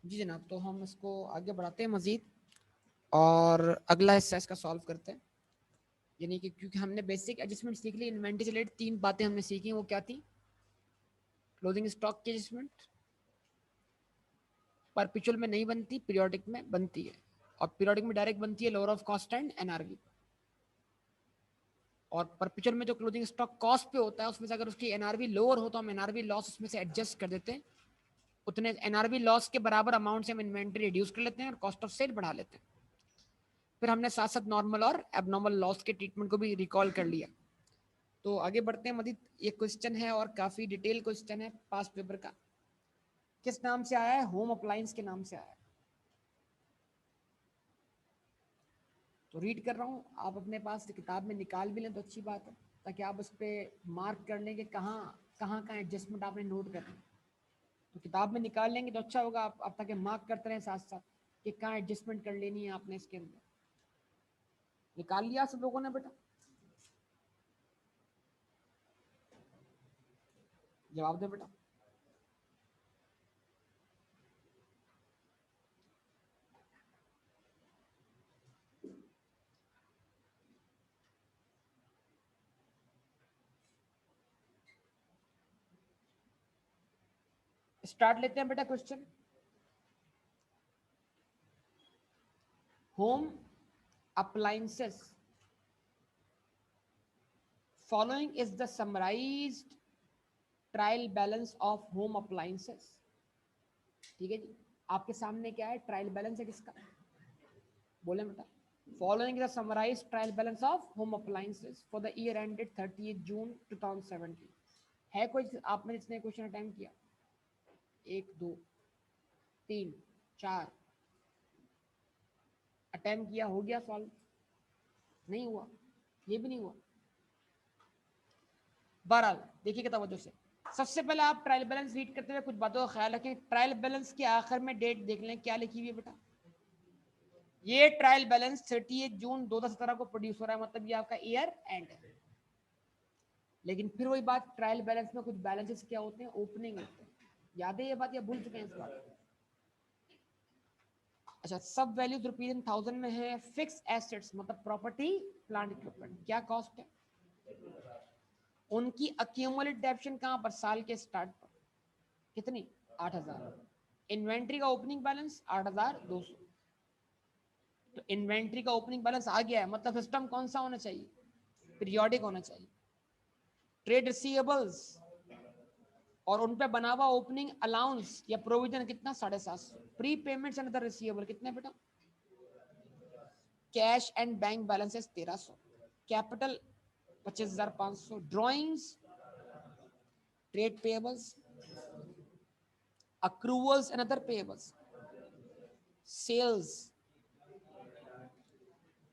जी जनाब, तो हम इसको आगे बढ़ाते हैं मजीद और अगला हिस्सा इसका सॉल्व करते हैं। यानी कि क्योंकि हमने बेसिक एडजस्टमेंट सीख ली, इन्वेंटरी से रिलेटेड 3 बातें हमने सीखी, वो क्या थी? क्लोजिंग स्टॉक की एडजस्टमेंट परपेचुअल में नहीं बनती, पीरियोडिक में बनती है, और पीरियोडिक में डायरेक्ट बनती है lower of cost and NRV. और परपेचुअल में जो क्लोजिंग स्टॉक कॉस्ट पे होता है उसमें से अगर उसकी एनआरवी लोअर हो तो हम एनआरवी लॉस उसमें से एडजस्ट कर देते हैं, उतने एनआरवी लॉस के बराबर अमाउंट से हम इन्वेंटरी रिड्यूस कर लेते हैं और कॉस्ट ऑफ सेल बढ़ा लेते हैं। फिर हमने साथ साथ नॉर्मल और एबनॉर्मल लॉस के ट्रीटमेंट को भी रिकॉल कर लिया। तो आगे बढ़ते हैं मजीद। ये क्वेश्चन है और काफी डिटेल क्वेश्चन है पास्ट पेपर का। किस नाम से आया है? होम अप्लायंस के नाम से आया है। तो रीड कर रहा हूँ, आप अपने पास किताब में निकाल भी लें तो अच्छी बात है, ताकि आप उस पर मार्क कर लें कि कहाँ कहाँ का एडजस्टमेंट आपने नोट करना है। तो किताब में निकाल लेंगे तो अच्छा होगा, आप ताकि मार्क करते रहें साथ साथ कि कहाँ एडजस्टमेंट कर लेनी है आपने इसके अंदर। निकाल लिया सब लोगों ने बेटा? जवाब दो बेटा। स्टार्ट लेते हैं बेटा question. Home appliances following is the summarized trial balance of home appliances. ठीक है जी, आपके सामने क्या है? ट्रायल बैलेंस है किसका? बोले बेटा। Following the summarised trial balance of home appliances for the year ended 30 June 2017। है कोई आप में जिसने क्वेश्चन अटेम्प्ट किया? एक, दो, तीन, चार अटेम्प्ट किया, हो गया सॉल्व? नहीं हुआ, ये भी नहीं हुआ। बहरहाल देखिएगा तवज्जो से। सबसे पहले आप ट्रायल बैलेंस रीड करते हुए कुछ बातों का ख्याल रखें। ट्रायल बैलेंस के आखिर में डेट देख लें, क्या लिखी हुई है बेटा? ये ट्रायल बैलेंस 30 जून 2017 को प्रोड्यूस हो रहा है, मतलब ये आपका ईयर एंड है। लेकिन फिर वही बात, ट्रायल बैलेंस में कुछ बैलेंसेस क्या होते हैं? ओपनिंग होते हैं। याद है ये बात या भूल चुके हैं इस बात? अच्छा, सब वैल्यूज रुपीज इन थाउजेंड में है। फिक्स एसेट्स मतलब प्रॉपर्टी प्लांट इक्विपमेंट, क्या कॉस्ट है? उनकी अक्यूमुलेट डेप्शन कहां पर? साल के स्टार्ट पर। कितनी? 8,000। इन्वेंट्री का ओपनिंग बैलेंस 8,200। तो इन्वेंट्री का ओपनिंग बैलेंस आ गया है, मतलब सिस्टम कौन सा होना चाहिए? पीरियोडिक होना चाहिए। ट्रेड रिसीवेबल्स और उन पे बना हुआ ओपनिंग अलाउंस या प्रोविजन कितना? 750। Pre payments and other receivable कितने बेटा? Cash and bank balances 1,300। Capital 25,500। Drawings, trade payables, accruals and other payables, sales,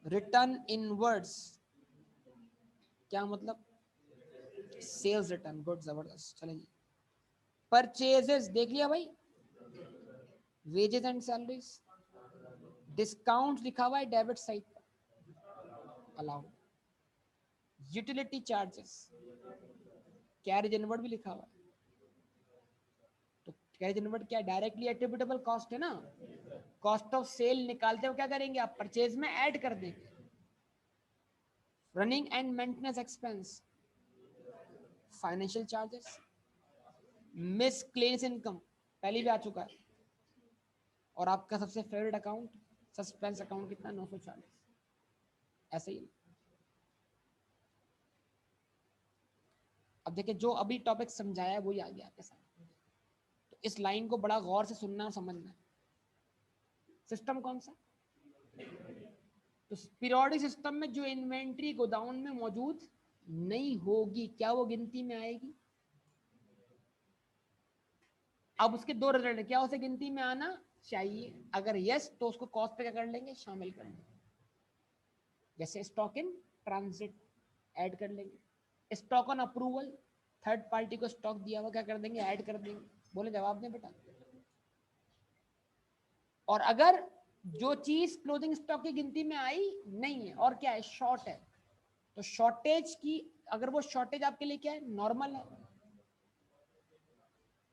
return inwards. क्या मतलब? सेल्स रिटर्न, गुड, जबरदस्त, चलेंगे। परचेजेस देख लिया भाई, वेजेस एंड सैलरीज। डिस्काउंट लिखा हुआ है डेबिट साइड पर, allowed. Utility charges, carriage inward भी लिखा हुआ है। तो कैरेज इनवर्ड क्या? डायरेक्टली एट्रिब्यूटेबल कॉस्ट है ना। कॉस्ट ऑफ सेल निकालते हो क्या करेंगे आप? परचेज में ऐड कर देंगे। Running and maintenance expense, financial charges, miss claims income पहले भी आ चुका है। और आपका सबसे फेवरेट अकाउंट सस्पेंस अकाउंट कितना? 940। ऐसे ही। अब देखिए, जो अभी टॉपिक समझाया है वही आ गया आपके साथ। तो इस लाइन को बड़ा गौर से सुनना और समझना है। सिस्टम कौन सा? तो पीरियोडिक सिस्टम में जो इन्वेंट्री गोदाउन में मौजूद नहीं होगी, क्या वो गिनती में आएगी? अब उसके दो रिजल्ट है, क्या उसे गिनती में आना चाहिए? अगर यस तो उसको कॉस्ट पे क्या कर लेंगे? शामिल कर लेंगे। जैसे स्टॉक इन ट्रांजिट ऐड कर लेंगे। Stock on approval, third party को स्टॉक दिया हुआ क्या कर देंगे? ऐड कर देंगे। बोले जवाब दें बेटा। और अगर जो चीज क्लोजिंग स्टॉक की गिनती में आई नहीं है और क्या है? शॉर्ट है, तो शॉर्टेज की, अगर वो शॉर्टेज आपके लिए क्या है? नॉर्मल है।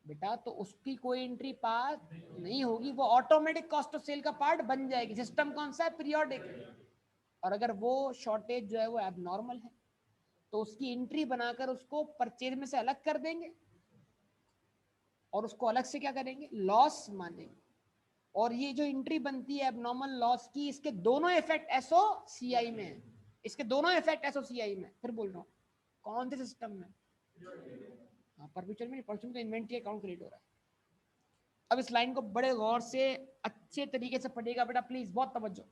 बेटा तो उसकी कोई एंट्री पास नहीं होगी, वो ऑटोमेटिक कॉस्ट ऑफ सेल का पार्ट बन जाएगी। सिस्टम कौन सा है? पीरियोडिक। और अगर वो शॉर्टेज जो है वो एबनॉर्मल है तो उसकी एंट्री बनाकर उसको परचेज में से अलग कर देंगे और उसको अलग से क्या करेंगे? लॉस मानेंगे। और ये जो एंट्री बनती है एबनॉर्मल लॉस की, इसके दोनों इफेक्ट एसओ सीआई में है। इसके दोनों इफेक्ट एसओ सीआई में। फिर बोल रहा हूँ कौन से सिस्टम में? हाँ, परपेचुअल में। परपेचुअल में तो इन्वेंट्री अकाउंट क्रिएट हो रहा है। अब इस लाइन को बड़े गौर से अच्छे तरीके से पढ़िएगा बेटा प्लीज, बहुत तवज्जो।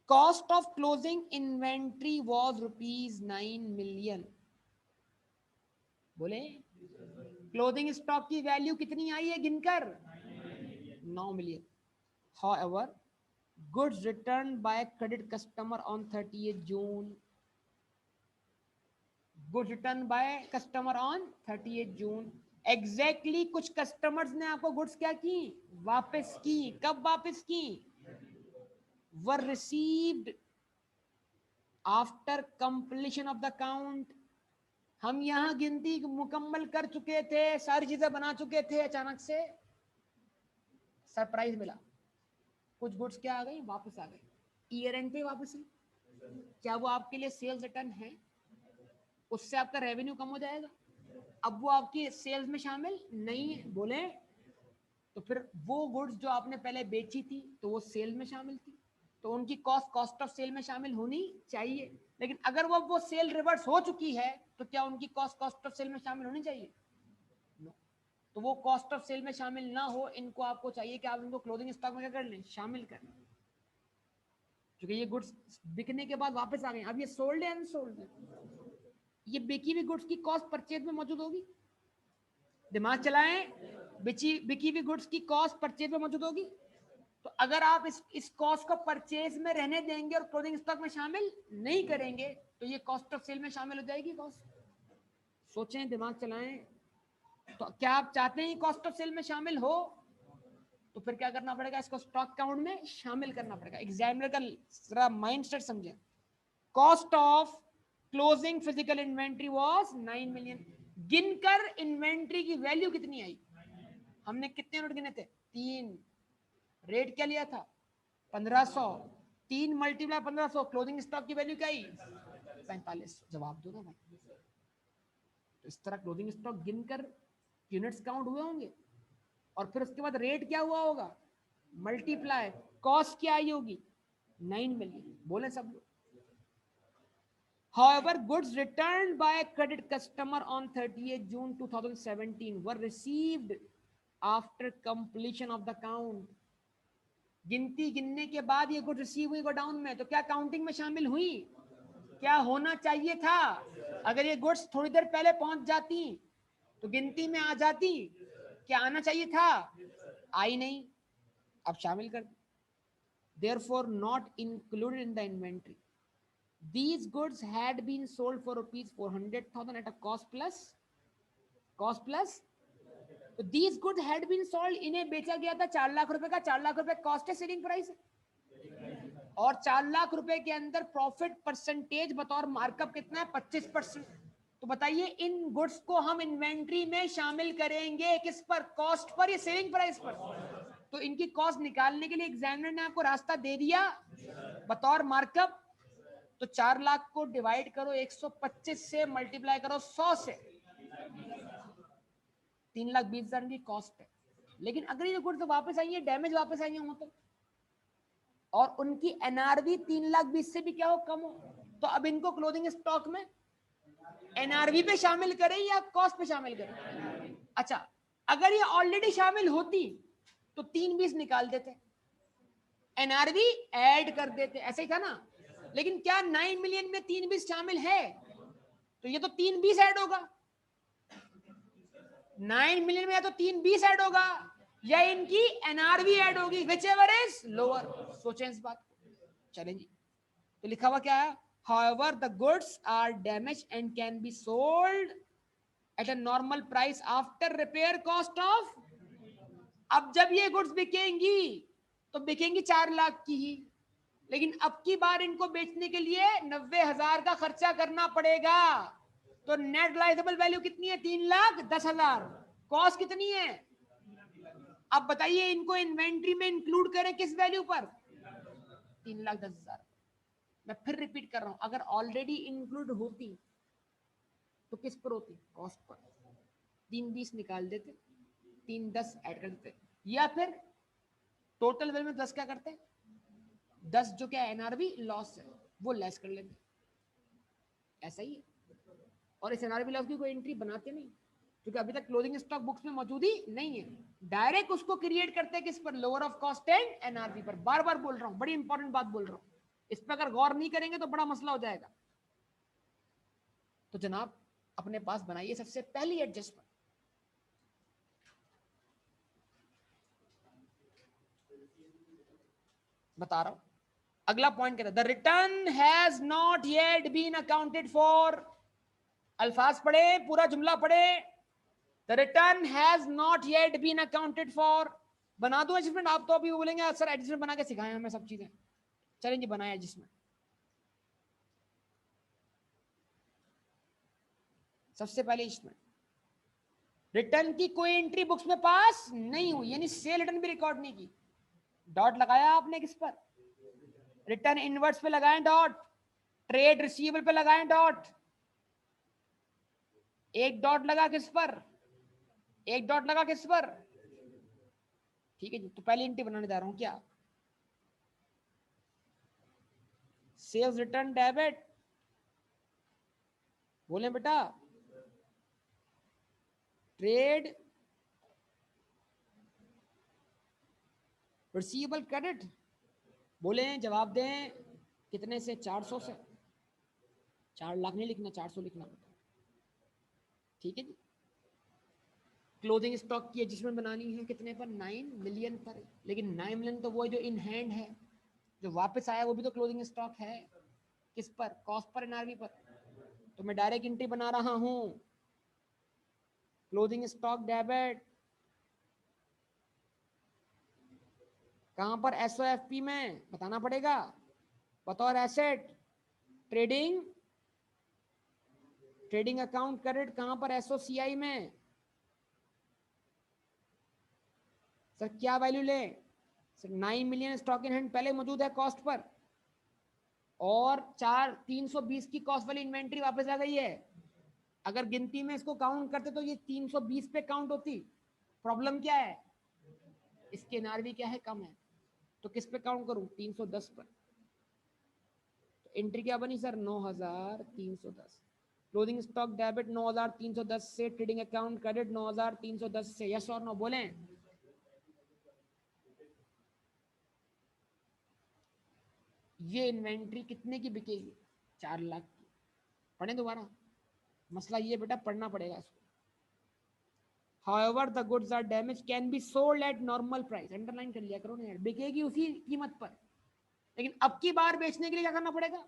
Cost of closing inventory was ₹9 million। बोले क्लोजिंग स्टॉक की वैल्यू कितनी आई है गिनकर? 9 million. However, goods returned by credit customer on 30th June। Goods return by customer on 30th June. Exactly कुछ कस्टमर्स ने आपको गुड्स क्या की? वापस की। कब वापस की? वर received after completion of the count. हम यहां गिनती मुकम्मल कर चुके थे, सारी चीजें बना चुके थे, अचानक से सरप्राइज मिला, कुछ गुड्स क्या आ गई? वापस आ गई। ईयर एंड पे वापस है। क्या वो आपके लिए सेल्स रिटर्न है? उससे आपका रेवेन्यू कम हो जाएगा। अब वो आपकी सेल्स में शामिल नहीं है। बोले तो फिर वो गुड्स जो आपने पहले बेची थी तो वो सेल में शामिल थी, तो उनकी कॉस्ट ऑफ सेल में शामिल होनी चाहिए। लेकिन अगर वो सेल रिवर्स हो चुकी है तो क्या उनकी कॉस्ट ऑफ सेल में शामिल होनी चाहिए? नो। तो वो कॉस्ट ऑफ सेल में शामिल ना हो, इनको आपको चाहिए कि आप इनको क्लोजिंग स्टॉक में क्या कर लें? शामिल कर लें। क्योंकि ये गुड्स बिकने के बाद वापस आ गए, अब ये सोल्ड है अनसोल्ड है? ये बिकी हुई गुड्स की कॉस्ट परचेज में मौजूद होगी। दिमाग चलाएं। बिकी हुई गुड्स की कॉस्ट परचेज में मौजूद होगी। तो अगर आप इस कॉस्ट को परचेज में रहने देंगे और क्लोजिंग स्टॉक में शामिल नहीं करेंगे तो ये कॉस्ट ऑफ सेल में शामिल हो जाएगी कॉस्ट। सोचें, दिमाग चलाएं। तो क्या आप चाहते हैं कॉस्ट ऑफ सेल में शामिल हो? तो फिर क्या करना पड़ेगा? इसको स्टॉक काउंट में शामिल करना पड़ेगा। एग्जामिनर का जरा माइंड सेट समझें। Cost of closing physical inventory was 9 million. गिनकर इन्वेंट्री की वैल्यू कितनी आई? हमने कितने यूनिट गिने थे? 3। रेट क्या लिया था? 1500। 3 मल्टीप्लाई 1500, क्लोजिंग स्टॉक की वैल्यू क्या आई? 4500। जवाब दो ना भाई। तो इस तरह क्लोजिंग स्टॉक गिनकर यूनिट्स काउंट हुए होंगे और फिर उसके बाद रेट क्या हुआ होगा? मल्टीप्लाई। कॉस्ट क्या आई होगी? 9 मिलियन। बोले सब लोग। However, goods returned by a credit customer on 30th June 2017 were received after completion of the count। गिनती गिनने के बाद ये गुड्स रिसीव हुई गोडाउन में, तो क्या काउंटिंग में शामिल हुई? क्या होना चाहिए था? अगर ये गुड्स थोड़ी देर पहले पहुंच जाती तो गिनती में आ जाती। क्या आना चाहिए था? आई नहीं, अब शामिल कर। Therefore not included in the inventory। These goods had been sold for ₹400,000 at a cost plus। तो these goods had been sold, इन्हें बेचा गया था 4 लाख रुपए का। 4 लाख रुपए कॉस्ट है, सेलिंग प्राइस है। और 4 लाख रुपए के अंदर प्रॉफिट परसेंटेज बतौर मार्कअप कितना है? 25%। तो बताइए इन गुड्स को हम इन्वेंट्री में शामिल करेंगे किस पर? कॉस्ट पर या सेलिंग प्राइस पर? तो इनकी कॉस्ट निकालने के लिए एग्जामिनर ने आपको रास्ता दे दिया बतौर मार्कअप। तो 4 लाख को डिवाइड करो 125 से, मल्टीप्लाई करो 100 से, 3,20,000 की कॉस्ट है। लेकिन अगर ये गुड्स वापस आई है, डैमेज वापस आई हो तो, और उनकी एनआरवी 3,20,000 से भी क्या हो? कम हो, तो अब इनको क्लोजिंग स्टॉक में एनआरवी पे शामिल करें या कॉस्ट पे शामिल करें? अच्छा, अगर ये ऑलरेडी शामिल होती तो 3,20,000 निकाल देते, एनआरवी ऐड कर देते, ऐसे ही था ना। लेकिन क्या 9 मिलियन में 3,20,000 शामिल है? तो ये तो 3,20,000 ऐड होगा। 9 मिलियन में या तो 3,20,000 ऐड होगा या इनकी एनआरवी ऐड होगी, विच एवर इज लोअर। सोचें इस बात को। चलें जी, तो लिखा हुआ क्या है? However, the goods are damaged and can be sold at a normal price after repair cost of। अब जब ये गुड्स बिकेंगी तो बिकेंगी 4 लाख की ही, लेकिन अब की बार इनको बेचने के लिए 90,000 का खर्चा करना पड़ेगा। तो नेट रियलाइजेबल वैल्यू कितनी है? 3,10,000। कॉस्ट कितनी है? अब बताइए इनको इन्वेंट्री में इंक्लूड करें किस वैल्यू पर? 3,10,000। मैं फिर रिपीट कर रहा हूं, अगर ऑलरेडी इंक्लूड होती तो किस पर होती? Cost per. 3,20 निकाल देते, 3,10 ऐड कर देते, या फिर टोटल वैल्यू में 10 क्या करते हैं? 10 जो क्या एनआरबी लॉस है वो लेस कर लेते, ऐसा ही है। और इस एनआरबी लॉस की कोई एंट्री बनाते नहीं, क्योंकि अभी तक क्लोजिंग स्टॉक बुक्स में मौजूद ही नहीं है। डायरेक्ट उसको क्रिएट करते हैं किस पर? Lower of cost and NRB पर। बार बार बोल रहा हूं, बड़ी इंपॉर्टेंट बात बोल रहा हूं, इस पर अगर गौर नहीं करेंगे तो बड़ा मसला हो जाएगा। तो जनाब अपने पास बनाइए सबसे पहली एडजस्टमेंट। बता रहा हूं, अगला पॉइंट कहता है the return has not yet been accounted for. अल्फाज पढ़े, पूरा जुमला पढ़े। The return has not yet been accounted for. बना दूं एडजस्टमेंट? आप तो अभी बोलेंगे सर एडजस्टमेंट बना के सिखाए हमें सब चीजें। चलें जी, बनाए एडजस्टमेंट। सबसे पहले एडजस्टमेंट, रिटर्न की कोई एंट्री बुक्स में पास नहीं हुई, यानी सेल रिटर्न भी रिकॉर्ड नहीं की। डॉट लगाया आपने किस पर? रिटर्न इनवर्ट्स पे लगाएं डॉट, ट्रेड रिसीवेबल पे लगाएं डॉट। एक डॉट लगा किस पर? एक डॉट लगा किस पर? ठीक है जी, तो पहली एंट्री बनाने जा रहा हूं क्या? Sales return debit. बोले बेटा ट्रेड रिसीवेबल क्रेडिट। बोले जवाब दें कितने से? 400 से। 4 लाख नहीं लिखना, 400 लिखना बेटा। ठीक है जी। क्लोजिंग स्टॉक की एडजस्टमेंट बनानी है कितने पर? 9 मिलियन पर। लेकिन 9 मिलियन तो वो जो इन हैंड है, जो वापस आया वो भी तो क्लोजिंग स्टॉक है। किस पर? कॉस्ट पर, एनआरवी पर। तो मैं डायरेक्ट एंट्री बना रहा हूं, क्लोजिंग स्टॉक डेबिट। कहां पर? एसओएफपी में बताना पड़ेगा, बतौर asset. Trading trading account credit कहां पर? एसओसीआई में। सर क्या वैल्यू ले? Sir 9 million stock in hand पहले मौजूद है कॉस्ट पर, और 320 की कॉस्ट वाली इन्वेंट्री वापस आ गई है। अगर गिनती में इसको काउंट करते तो ये 320 पे काउंट होती। प्रॉब्लम क्या है? इसके एनआरवी क्या है? कम है। तो किस पे काउंट करूं? 310 पर। तो एंट्री क्या बनी सर? 9,310। क्लोजिंग स्टॉक डेबिट 9,310 से, ट्रेडिंग अकाउंट क्रेडिट 9,310 से। यस और नो बोलें? ये इन्वेंट्री कितने की बिकेगी? 4 लाख की। पढ़े दोबारा, मसला ये बेटा पढ़ना पड़ेगा इसको। However, the goods are damaged can be sold at normal price। Underline कर लिया करो ना यार, बिकेगी उसी कीमत पर। लेकिन अब की बार बेचने के लिए क्या करना पड़ेगा?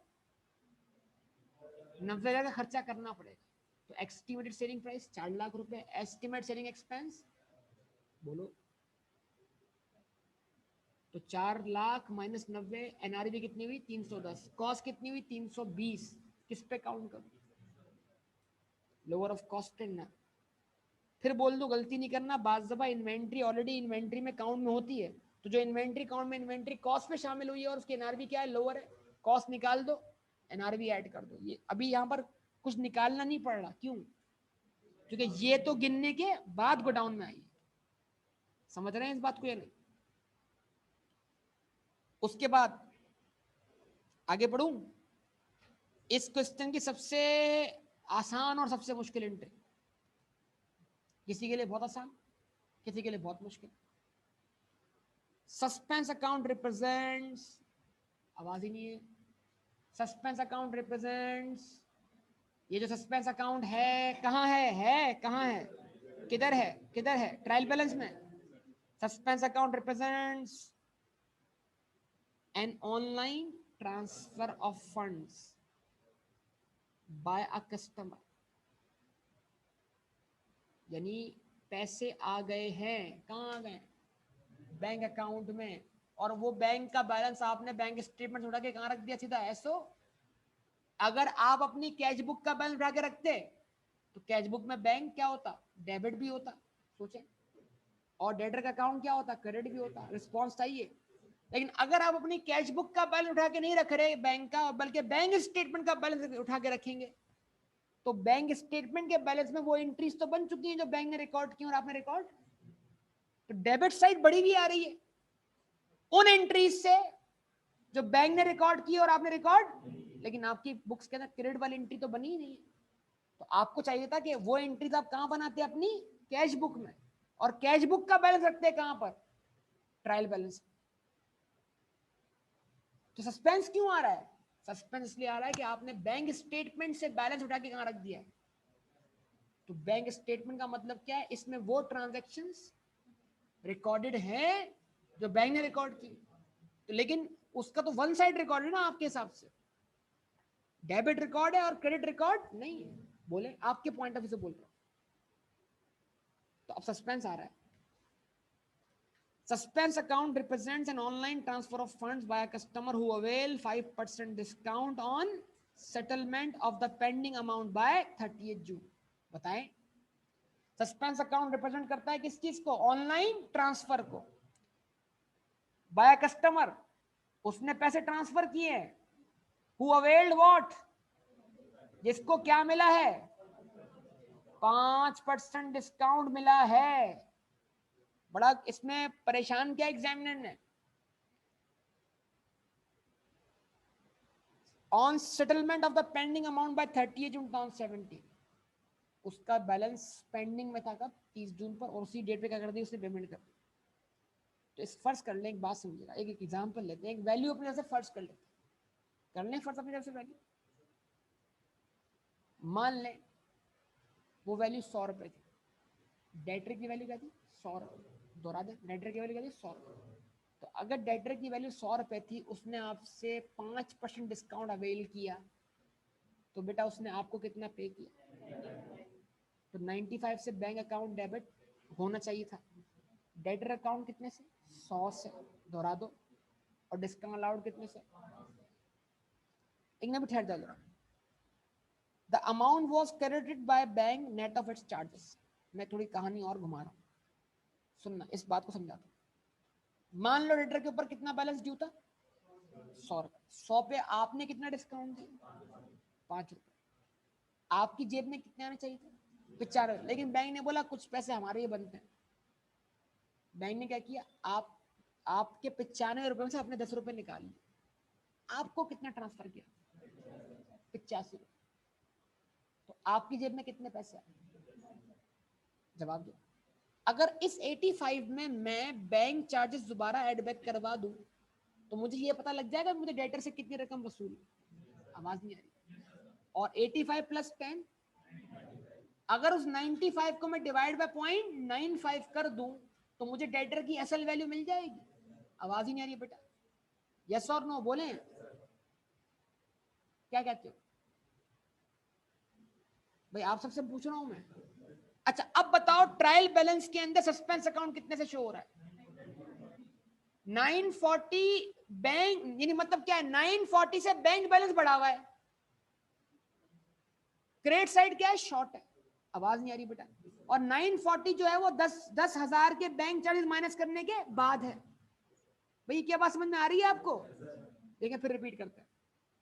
90,000 का खर्चा करना पड़ेगा। तो एस्टिमेटेड सेलिंग प्राइस 4 लाख रुपए। एस्टिमेट सेलिंग एक्सपेंस बोलो। तो 4 लाख माइनस 90, एनआरबी कितनी हुई? 310। कॉस्ट कितनी हुई? 320। किस पे काउंट करूं? लोअर ऑफ कॉस्ट ना। फिर बोल दो गलती नहीं करना, बात दफा इन्वेंट्री ऑलरेडी इन्वेंट्री में काउंट में होती है, तो जो इन्वेंट्री काउंट में इन्वेंट्री कॉस्ट में शामिल हुई है और उसकी एनआरबी क्या है? लोअर है। कॉस्ट निकाल दो, एनआरबी ऐड कर दो। ये अभी यहाँ पर कुछ निकालना नहीं पड़ रहा, क्यों? क्योंकि ये तो गिनने के बाद गोडाउन में आई। समझ रहे हैं इस बात को या नहीं? उसके बाद आगे बढ़ूं। इस क्वेश्चन की सबसे आसान और सबसे मुश्किल एंट्री, किसी के लिए बहुत आसान, किसी के लिए बहुत मुश्किल। सस्पेंस अकाउंट रिप्रेजेंट्स, आवाज ही नहीं है। सस्पेंस अकाउंट रिप्रेजेंट्स, ये जो सस्पेंस अकाउंट है कहाँ है कहाँ है? किधर है? किधर है? ट्रायल बैलेंस में। Suspense account represents an online transfer of funds by a customer, यानी पैसे आ गए हैं, कहाँ आ गए? बैंक अकाउंट में। और वो बैंक का बैलेंस आपने बैंक स्टेटमेंट उठा के कहाँ रख दिया? सीधा एसओ। अगर आप अपनी कैश बुक का बैलेंस उठा के रखते तो कैश बुक में बैंक क्या होता, डेबिट भी होता, सोचे, और डेटर का अकाउंट क्या होता, क्रेडिट भी होता। रिस्पॉन्स चाहिए। लेकिन अगर आप अपनी कैश बुक का बैलेंस उठा के नहीं रख रहे बैंक का, बल्कि बैंक स्टेटमेंट का बैलेंस उठा के रखेंगे, तो बैंक स्टेटमेंट के बैलेंस में वो एंट्रीज तो बन चुकी हैं जो बैंक ने रिकॉर्ड की और आपने रिकॉर्ड, तो डेबिट साइड बढ़ी हुई आ रही है उन एंट्रीज से जो बैंक ने रिकॉर्ड की और आपने रिकॉर्ड, लेकिन आपकी बुक्स के अंदर क्रेडिट वाली एंट्री तो बनी ही नहीं है। तो आपको चाहिए था कि वो एंट्रीज आप कहां बनाते, अपनी कैश बुक में, और कैश बुक का बैलेंस रखते हैं कहां पर, ट्रायल बैलेंस। तो सस्पेंस क्यों आ रहा है, सस्पेंस इसलिए आ रहा है कि आपने बैंक स्टेटमेंट से बैलेंस उठा के कहां रख दिया है। तो बैंक स्टेटमेंट का मतलब क्या है, इसमें वो ट्रांजैक्शंस रिकॉर्डेड हैं जो बैंक ने रिकॉर्ड की। तो लेकिन उसका तो वन साइड रिकॉर्ड है ना आपके हिसाब से, डेबिट रिकॉर्ड है और क्रेडिट रिकॉर्ड नहीं है। बोले आपके पॉइंट ऑफ व्यू से बोल रहा हूं। तो अब सस्पेंस आ रहा है। Suspense account represents an online transfer of funds by a customer who avail 5% discount on settlement of the pending amount by 30th June। बताएं, सस्पेंस अकाउंट रिप्रेजेंट करता है किस चीज को, ऑनलाइन ट्रांसफर को, बाय कस्टमर, उसने पैसे ट्रांसफर किए, हु अवेल्ड व्हाट, जिसको क्या मिला है, 5% डिस्काउंट मिला है। बड़ा इसमें परेशान क्या एग्जामिनर ने, on settlement of the pending amount by 30 June 2017, उसका बैलेंस पेंडिंग में था कब, 30 जून पर, और उसी डेट पे क्या कर दी उसने, पेमेंट कर दी। तो इस फर्ज कर लें, एक बात समझिएगा, एक एग्जांपल लेते हैं, एक वैल्यू अपनी तरफ से फर्ज कर लेते हैं, कर लें फर्ज अपनी तरफ से वैल्यू, मान लें वो वैल्यू 100 रुपए थी, डेटर की वैल्यू क्या थी, 100 रुपए, दोहरा दें, डेटर की वैल्यू क्या थी, 100 रुपए। तो अगर डेटर की वैल्यू 100 रुपए थी, उसने आपसे 5% डिस्काउंट अवेल किया, तो बेटा उसने आपको कितना पे किया, तो 95 से बैंक अकाउंट डेबिट होना चाहिए था, डेटर अकाउंट कितने से, 100 से, दोहरा दो, और डिस्काउंट अलाउड कितने से, एक ना भी ठहर जाओ, the amount was credited by bank net of its charges. मैं थोड़ी कहानी और घुमा रहा हूँ, सुनना, इस बात को समझाता हूँ। मान लो डेटर के ऊपर कितना बैलेंस ड्यू था, 100 रुपए, 100 पे आपने कितना डिस्काउंट दिया, 5 रुपए, आपकी जेब में कितने आने चाहिए थे, 95, लेकिन बैंक ने बोला कुछ पैसे हमारे ही बनते हैं। बैंक ने क्या किया, आपके 95 रुपए में से अपने 10 रुपए निकाल लिए, आपको कितना ट्रांसफर किया, 85 रुपए। तो आपकी जेब में कितने पैसे आए, जवाब दो। अगर इस 85 में मैं बैंक चार्जेस दोबारा एड बैक करवा दूं, तो मुझे ये पता लग जाएगा मुझे डेटर से कितनी रकम वसूली, आवाज नहीं आ रही, और 85 प्लस 10, अगर उस 95 को मैं डिवाइड बाय 0.95 कर दूं, तो मुझे डेटर की असल वैल्यू मिल जाएगी। आवाज ही नहीं आ रही है बेटा, यस और नो बोले, क्या कहते हो भाई, आप सबसे पूछ रहा हूं मैं। अच्छा अब बताओ, ट्रायल बैलेंस के अंदर सस्पेंस अकाउंट कितने से शो हो रहा है, 940 बैंक, यानी मतलब क्या है, 940 से बैंक बैलेंस बढ़ा हुआ है, क्रेडिट साइड क्या है, शॉर्ट है, आवाज नहीं आ रही बेटा, और 940 जो है वो 10,000 के बैंक चार्जेस माइनस करने के बाद है। भाई क्या बात समझ में आ रही है आपको, देखिए फिर रिपीट करते हैं।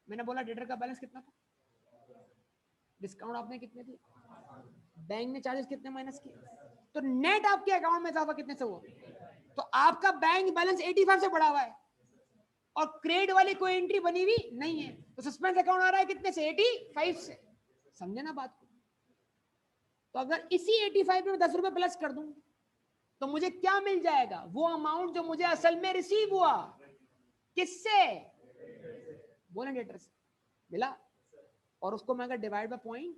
मैंने बोला डेटर का बैलेंस कितना था, डिस्काउंट आपने कितने दिए, बैंक ने चार्जेस कितने माइनस किए, तो नेट आपके अकाउंट में इजाफा कितने से हुआ, तो आपका बैंक बैलेंस 85 से बढ़ा हुआ है, और क्रेडिट वाली कोई एंट्री बनी हुई नहीं है, तो सस्पेंस अकाउंट आ रहा है कितने से, 85 से। समझे ना बात को। तो अगर इसी 85 में 10 रुपए प्लस कर दूं, तो मुझे क्या मिल जाएगा, वो अमाउंट जो मुझे असल में रिसीव हुआ, किससे, बोले डेटर से मिला, और उसको मैं अगर डिवाइड बाय पॉइंट,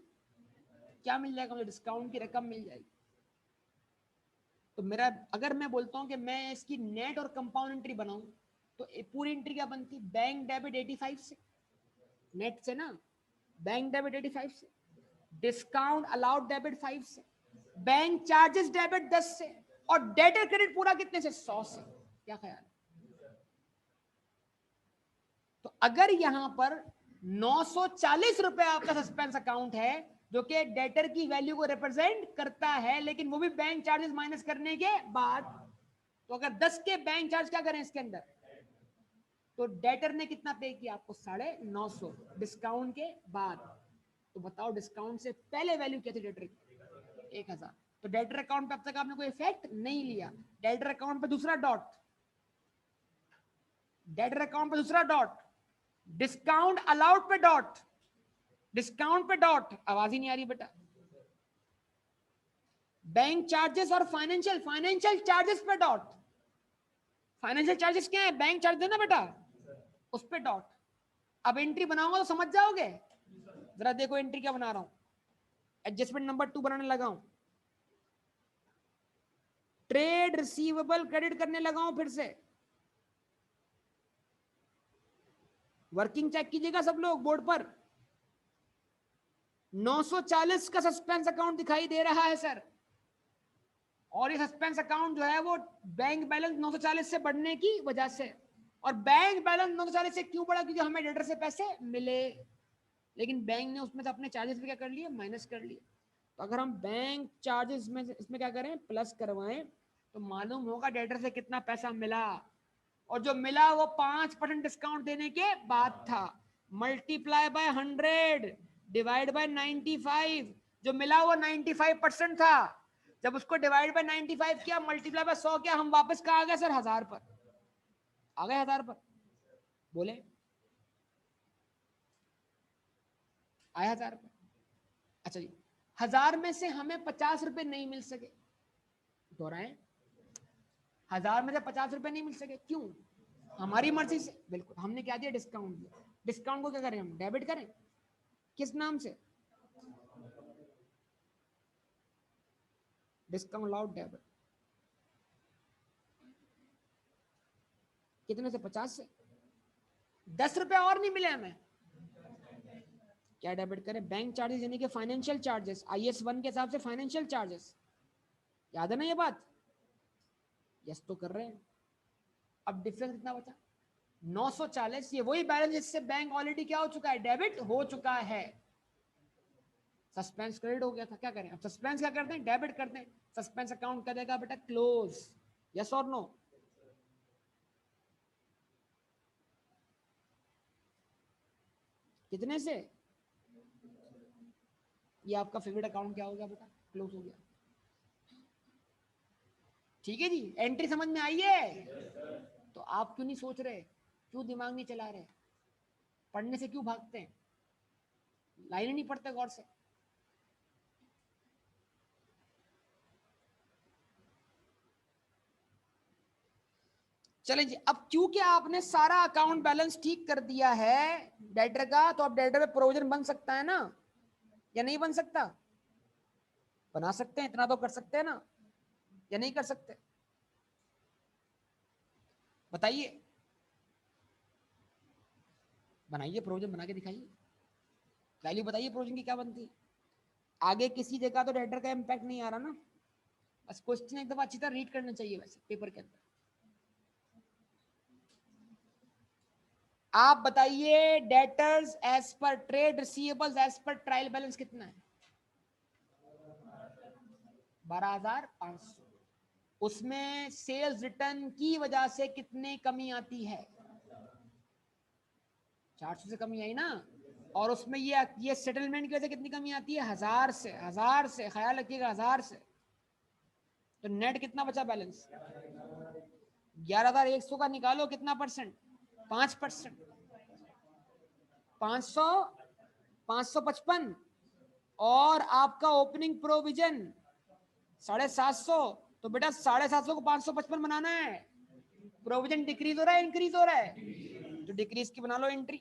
क्या मिल जाएगा मुझे, डिस्काउंट की रकम मिल जाएगी। तो मेरा, अगर मैं बोलता हूं कि मैं इसकी नेट और कंपाउंड एंट्री बनाऊं, तो पूरी एंट्री क्या बनती, बैंक डेबिट 85 से, नेट से ना, बैंक डेबिट 85 से, डिस्काउंट अलाउड डेबिट 5 से, बैंक चार्जेस डेबिट 10 से, और डेटर क्रेडिट पूरा कितने से, 100 से। क्या ख्याल है, तो अगर यहां पर 940 रुपए आपका सस्पेंस अकाउंट है, जो कि डेटर की वैल्यू को रिप्रेजेंट करता है, लेकिन वो भी बैंक चार्जेस माइनस करने के बाद। तो अगर 10 के बैंक चार्ज क्या करें इसके अंदर, तो डेटर ने कितना पे किया आपको, 950 डिस्काउंट के बाद। तो बताओ डिस्काउंट से पहले वैल्यू क्या थी डेटर की, 1000। तो डेटर अकाउंट पे अब तक आपने कोई इफेक्ट नहीं लिया। डेटर अकाउंट पे दूसरा डॉट, डेटर अकाउंट पे दूसरा डॉट, डिस्काउंट अलाउड पे डॉट, डिस्काउंट पे डॉट, आवाज ही नहीं आ रही बेटा। बैंक चार्जेस और फाइनेंशियल चार्जेस पे डॉट। फाइनेंशियल चार्जेस क्या है, बैंक चार्ज देना बेटा, उस पे डॉट। अब एंट्री बनाऊंगा तो समझ जाओगे। जरा देखो एंट्री क्या बना रहा हूं, एडजस्टमेंट नंबर 2 बनाने लगा हूं। ट्रेड रिसीवेबल क्रेडिट करने लगा हूं फिर से। वर्किंग चेक कीजिएगा सब लोग बोर्ड पर। 940 का सस्पेंस अकाउंट दिखाई दे रहा है सर, और ये सस्पेंस अकाउंट जो है वो बैंक बैलेंस 940 से बढ़ने की वजह से। और बैंक बैलेंस 940 से क्यों बढ़ा, क्योंकि हमें डेटर से पैसे मिले, लेकिन बैंक ने उसमें से अपने चार्जेस भी क्या कर लिए, माइनस कर लिए। तो अगर हम बैंक चार्जेस में इसमें क्या करें, प्लस करवाएं, तो मालूम होगा डेटर से कितना पैसा मिला। और जो मिला वो 5% डिस्काउंट देने के बाद था। मल्टीप्लाई बाय 100 डिवाइड बाय 95, जो मिला वो 95% था। जब उसको डिवाइड बाय 95 किया, मल्टीप्लाई बाय 100 किया, हम वापस कहाँ आ गए सर, 1000 पर आ गए। 1000 पर बोले आया 1000 पर। अच्छा जी, 1000 में से हमें 50 रुपए नहीं मिल सके, दोहराएं, 1000 में से 50 रुपए नहीं मिल सके, क्यों, हमारी मर्जी से। बिल्कुल, हमने क्या दिया, डिस्काउंट दिया। डिस्काउंट को क्या करें हम, डेबिट करें, किस नाम से, डिस्काउंट अलाउड डेबिट। कितने से, 50 से। 10 रुपए और नहीं मिले हमें, क्या डेबिट करें, बैंक चार्जेस, यानी कि फाइनेंशियल चार्जेस, IS1 के हिसाब से फाइनेंशियल चार्जेस। याद है ना ये बात, यस तो कर रहे हैं। अब डिफरेंस कितना बचा, 940। ये वही बैलेंस जिससे बैंक ऑलरेडी क्या हो चुका है, डेबिट हो चुका है। सस्पेंस क्रेडिट हो गया था, क्या करें अब, सस्पेंस क्या करते हैं, डेबिट करते हैं। सस्पेंस अकाउंट कर देगा बेटा क्लोज, यस और नो। कितने से, ये आपका फेवरेट अकाउंट क्या हो गया बेटा, क्लोज हो गया। ठीक है जी, एंट्री समझ में आई है। तो आप क्यों नहीं सोच रहे, क्यों दिमाग नहीं चला रहे, पढ़ने से क्यों भागते हैं, लाइन नहीं पढ़ते गौर से। चलें जी, अब क्योंकि आपने सारा अकाउंट बैलेंस ठीक कर दिया है डेटर का, तो अब डेटर में प्रोविजन बन सकता है ना, या नहीं बन सकता, बना सकते हैं, इतना तो कर सकते हैं ना, या नहीं कर सकते, बताइए, बनाइए प्रोविजन, बना के दिखाइए, वैल्यू बताइए प्रोविजन की क्या बनती है। आगे किसी जगह तो डेटर का इम्पैक्ट नहीं आ रहा ना, बस क्वेश्चन एक दफा अच्छी तरह रीड करना चाहिए वैसे पेपर के अंदर। आप बताइए, debtors as per trade receivables as per trial balance कितना है, 12,500। उसमें सेल्स रिटर्न की वजह से कितनी कमी आती है, 400 से कमी आई ना। और उसमें ये सेटलमेंट की वजह से कितनी कमी आती है, 1000 से ख्याल रखिएगा, 1000 से। तो नेट कितना बचा बैलेंस, 11,100 का निकालो, कितना परसेंट, 5%, 500, 555। और आपका ओपनिंग प्रोविजन 750। तो बेटा 750 को 555 बनाना है। प्रोविजन डिक्रीज हो रहा है, इंक्रीज हो रहा है, तो डिक्रीज की बना लो एंट्री।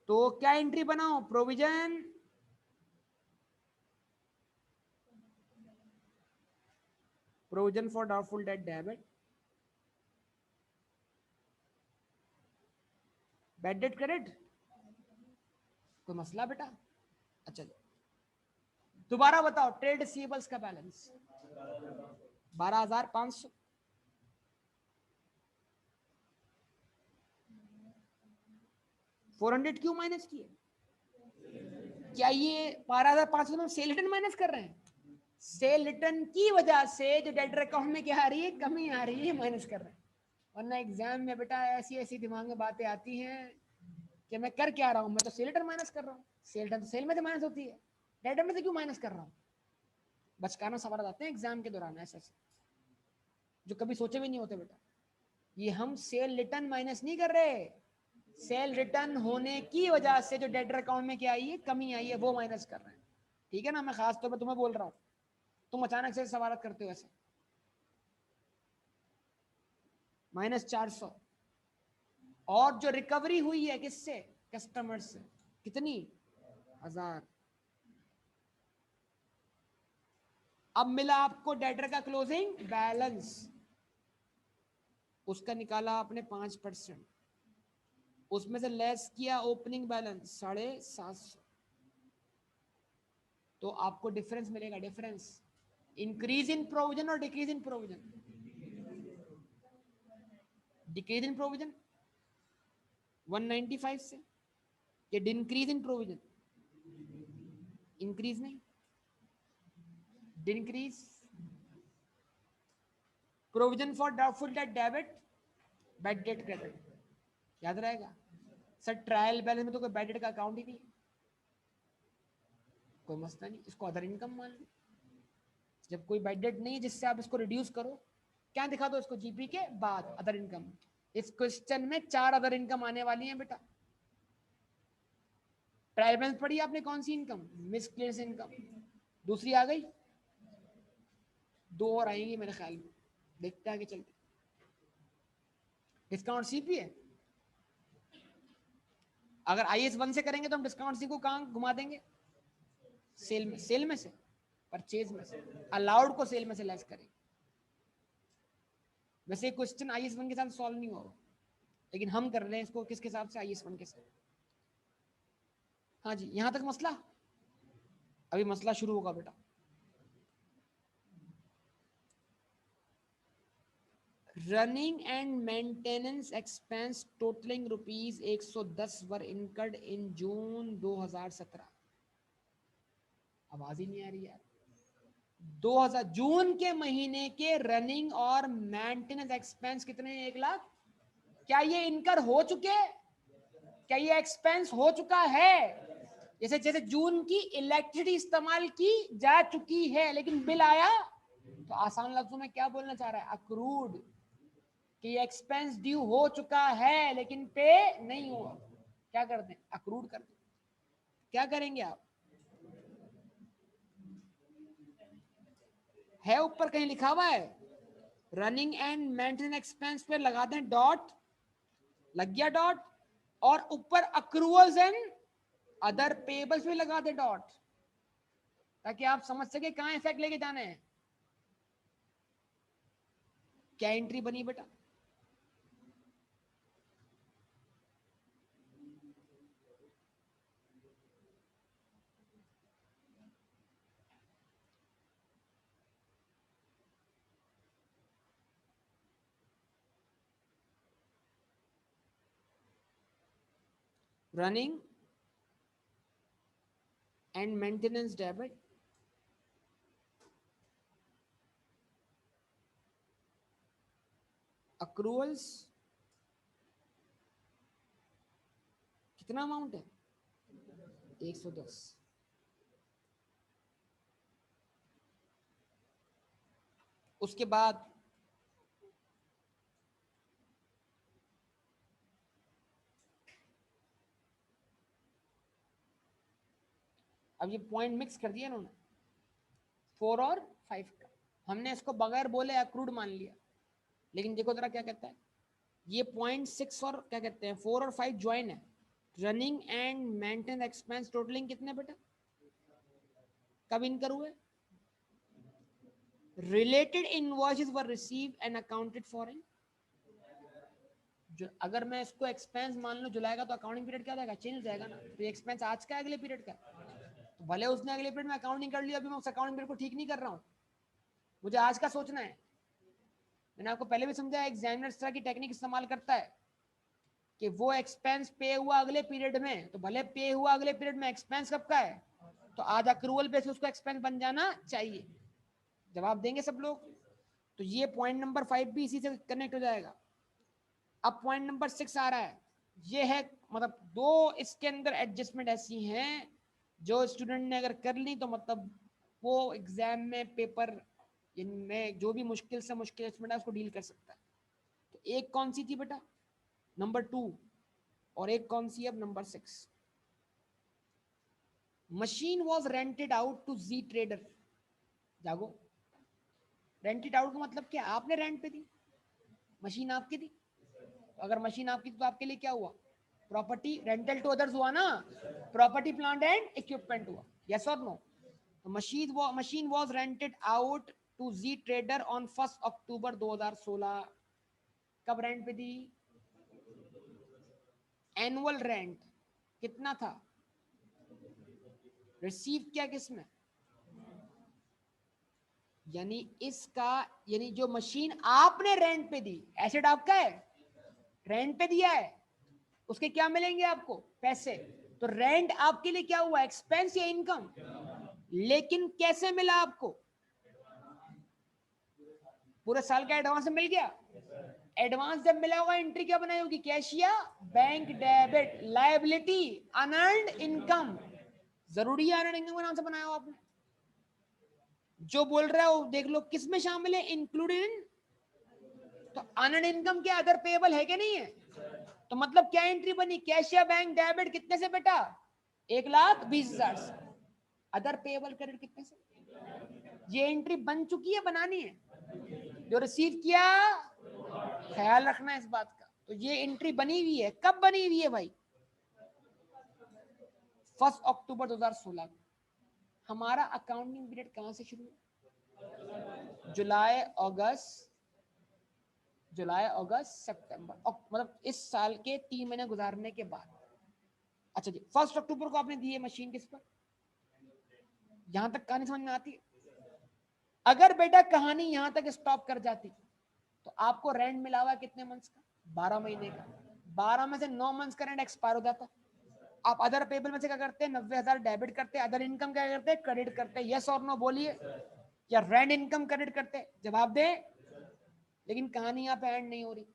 तो क्या एंट्री बनाओ, provision for doubtful debt debit, bad debt credit, कोई मसला बेटा। अच्छा दोबारा बताओ, ट्रेड रिसीवेबल्स का बैलेंस 12,500, 400 क्यों माइनस किए? क्या ये 12,500 में सेल रिटर्न माइनस कर रहे हैं? सेल रिटर्न की वजह से जो डेटर अकाउंट में क्या आ रही है, कमी आ रही है, माइनस कर रहे हैं। वरना एग्जाम में बेटा ऐसी ऐसी दिमाग में बातें आती हैं कि मैं कर क्या रहा हूँ, मैं तो सेल रिटर्न माइनस कर रहा हूँ। सेल रिटर्न तो सेल में से माइनस होती है, डेटर में से क्यों माइनस कर रहा हूँ? बचकाना सवाल आते हैं एग्जाम के दौरान ऐसे ऐसे, जो कभी सोचे भी नहीं होते बेटा। ये हम सेल रिटर्न माइनस नहीं कर रहे, सेल रिटर्न होने की वजह से जो डेटर अकाउंट में क्या आई है, कमी आई है, वो माइनस कर रहे हैं। ठीक है ना, मैं खास तौर पर तुम्हें बोल रहा हूँ, तुम अचानक से सवाल करते हो ऐसे। -400। और जो रिकवरी हुई है किससे? कस्टमर से। कितनी? 1000। अब मिला आपको डेटर का क्लोजिंग बैलेंस, उसका निकाला आपने 5%, उसमें से लेस किया ओपनिंग बैलेंस 750, तो आपको डिफरेंस मिलेगा। डिफरेंस इंक्रीज इन प्रोविजन और decrease in provision? Decrease in provision 195 से, ये इंक्रीज इन प्रोविजन? इंक्रीज नहीं, decrease. Provision for doubtful debt debit, bad debt credit, याद रहेगा सर। ट्रायल बैलेंस में तो कोई बैड डेट का अकाउंट ही नहीं है, कोई मसला नहीं, इसको अदर इनकम मान लो। जब कोई बैड डेट नहीं है जिससे आप इसको रिड्यूस करो, क्या दिखा दो इसको, जीपी के बाद अदर इनकम। इस क्वेश्चन में 4 अदर इनकम आने वाली है बेटा। ट्रायल बैलेंस पढ़ी आपने, कौन सी इनकम? मिसक्लेस इनकम। दूसरी आ गई, 2 और आएंगी मेरे ख्याल में, देखते हैं आगे चलते। डिस्काउंट सीपी है, अगर IS1 से करेंगे तो हम डिस्काउंट सी को कहाँ घुमा देंगे? सेल में। सेल में से, परचेज में से, अलाउड को सेल में से लेस करेंगे। वैसे क्वेश्चन IS1 के साथ सॉल्व नहीं होगा, लेकिन हम कर रहे हैं इसको किसके हिसाब से? IS1 के साथ। हाँ जी, यहां तक मसला। अभी मसला शुरू होगा बेटा। Running and maintenance expense totalling ₹110 were incurred in June 2017। आवाज ही नहीं आ रही यार। 2000 जून के महीने के रनिंग और मेंटेनेंस एक्सपेंस कितने हैं? 1,00,000। क्या ये इनकर हो चुके? क्या ये एक्सपेंस हो चुका है? जैसे जैसे जून की इलेक्ट्रिसिटी इस्तेमाल की जा चुकी है, लेकिन बिल आया, तो आसान लफ्जों में क्या बोलना चाह रहा है? अक्रूड। कि एक्सपेंस ड्यू हो चुका है लेकिन पे नहीं हुआ, क्या करते हैं? अक्रूड करते हैं। क्या करेंगे आप? है ऊपर कहीं लिखा हुआ है, रनिंग एंड मेंटेनेंस एक्सपेंस पे लगा दें डॉट, लग गया डॉट, और ऊपर अक्रूवल्स एंड अदर पेबल्स पे लगा दें डॉट, ताकि आप समझ सके कहां इफेक्ट लेके जाने हैं। क्या एंट्री बनी बेटा? Running and maintenance debit, accruals, कितना अमाउंट है? 110। उसके बाद अब ये पॉइंट मिक्स कर दिया इन्होंने, 4 और 5 का। हमने इसको बगैर बोले अक्रूड मान लिया, लेकिन देखो जरा क्या कहता है। ये 0.6 और क्या कहते हैं 4 और 5 ज्वाइन है। Running and maintenance expense totalling कितने बेटा? कब इनकर हुए? Related invoices were receive and accounted for in. जो अगर मैं इसको एक्सपेंस मान लो जुलाई का, तो अकाउंटिंग पीरियड क्या जाएगा? चेंज हो जाएगा ना। तो ये एक्सपेंस आज का अगले पीरियड का, तो भले उसने अगले पीरियड में अकाउंटिंग कर लिया, अभी मैं उस अकाउंटिंग पीरियड को ठीक नहीं कर रहा हूँ, मुझे आज का सोचना है। मैंने आपको पहले भी समझाया, एग्जामिनर इस तरह की टेक्निक इस्तेमाल करता है कि वो एक्सपेंस पे हुआ अगले पीरियड में, तो भले पे हुआ अगले पीरियड में, एक्सपेंस कब का है, तो आज अक्रूवल बेसिस उसको एक्सपेंस बन जाना चाहिए। जवाब देंगे सब लोग। तो ये पॉइंट नंबर 5 भी इसी से कनेक्ट हो जाएगा। अब पॉइंट नंबर 6 आ रहा है, ये है मतलब दो इसके अंदर एडजस्टमेंट ऐसी हैं जो स्टूडेंट ने अगर कर ली तो मतलब वो एग्जाम में पेपर इनमें जो भी मुश्किल से मुश्किल एडजस्टमेंट है उसको डील कर सकता है। तो एक कौन सी थी बेटा, नंबर 2, और एक कौन सी अब number 6। Machine was rented out to G trader. जागो, रेंटेड आउट का मतलब क्या, आपने रेंट पे दी, मशीन आपकी थी। अगर मशीन आपकी तो आपके लिए क्या हुआ, प्रॉपर्टी, रेंटल टू अदर्स हुआ ना, प्रॉपर्टी प्लांट एंड इक्विपमेंट हुआ, यस और no. Machine was rented out to G trader on 1 October 2016। कब रेंट पे दी, एनुअल रेंट कितना था, रिसीव किया किसमें, यानी इसका, यानी जो मशीन आपने रेंट पे दी, एसेट आपका है, रेंट पे दिया है, उसके क्या मिलेंगे आपको, पैसे। तो रेंट आपके लिए क्या हुआ, एक्सपेंस या इनकम, लेकिन कैसे मिला आपको, पूरे साल का एडवांस मिल गया। एडवांस जब मिला होगा एंट्री क्या बनाई होगी, कैश या bank debit, liability unearned income, जरूरी है अनअर्न्ड इनकम का नाम से बनाया हो आपने। जो बोल रहा हो देख लो किस में शामिल है, इंक्लूडेड इन, तो अनअर्न्ड इनकम क्या अदर पेएबल है क्या नहीं है, तो मतलब क्या एंट्री बनी, कैश या बैंक डेबिट कितने से बेटा, 1,20,000 से। अदर पेएबल क्रेडिट कितने से, ये एंट्री बन चुकी है, बनानी है, जो रिसीव किया, ख्याल रखना है इस बात का। तो ये एंट्री बनी हुई है, कब बनी हुई है भाई, 1 अक्टूबर 2016। हमारा अकाउंटिंग पीरियड कहां से शुरू है, जुलाई अगस्त, जुलाई अगस्त सितंबर, मतलब इस साल के 3 महीने गुजारने के बाद। अच्छा जी, 1 अक्टूबर को आपने दी है मशीन किस पर, यहां तक कहानी समझ में आती है। अगर बेटा कहानी यहां तक स्टॉप कर जाती तो आपको रेंट मिला हुआ कितने मंथ्स का, 12 महीने का, 12 में से 9 मंथ्स का रेंट एक्सपायर हो जाता। आप अदर पेबल में से क्या करते हैं, 90,000 डेबिट करते हैं, अदर इनकम क्या करते हैं, क्रेडिट करते हैं, यस और नो बोलिए, या रेंट इनकम क्रेडिट करते हैं, जवाब दे। लेकिन कहानी यहाँ पे एंड नहीं हो रही।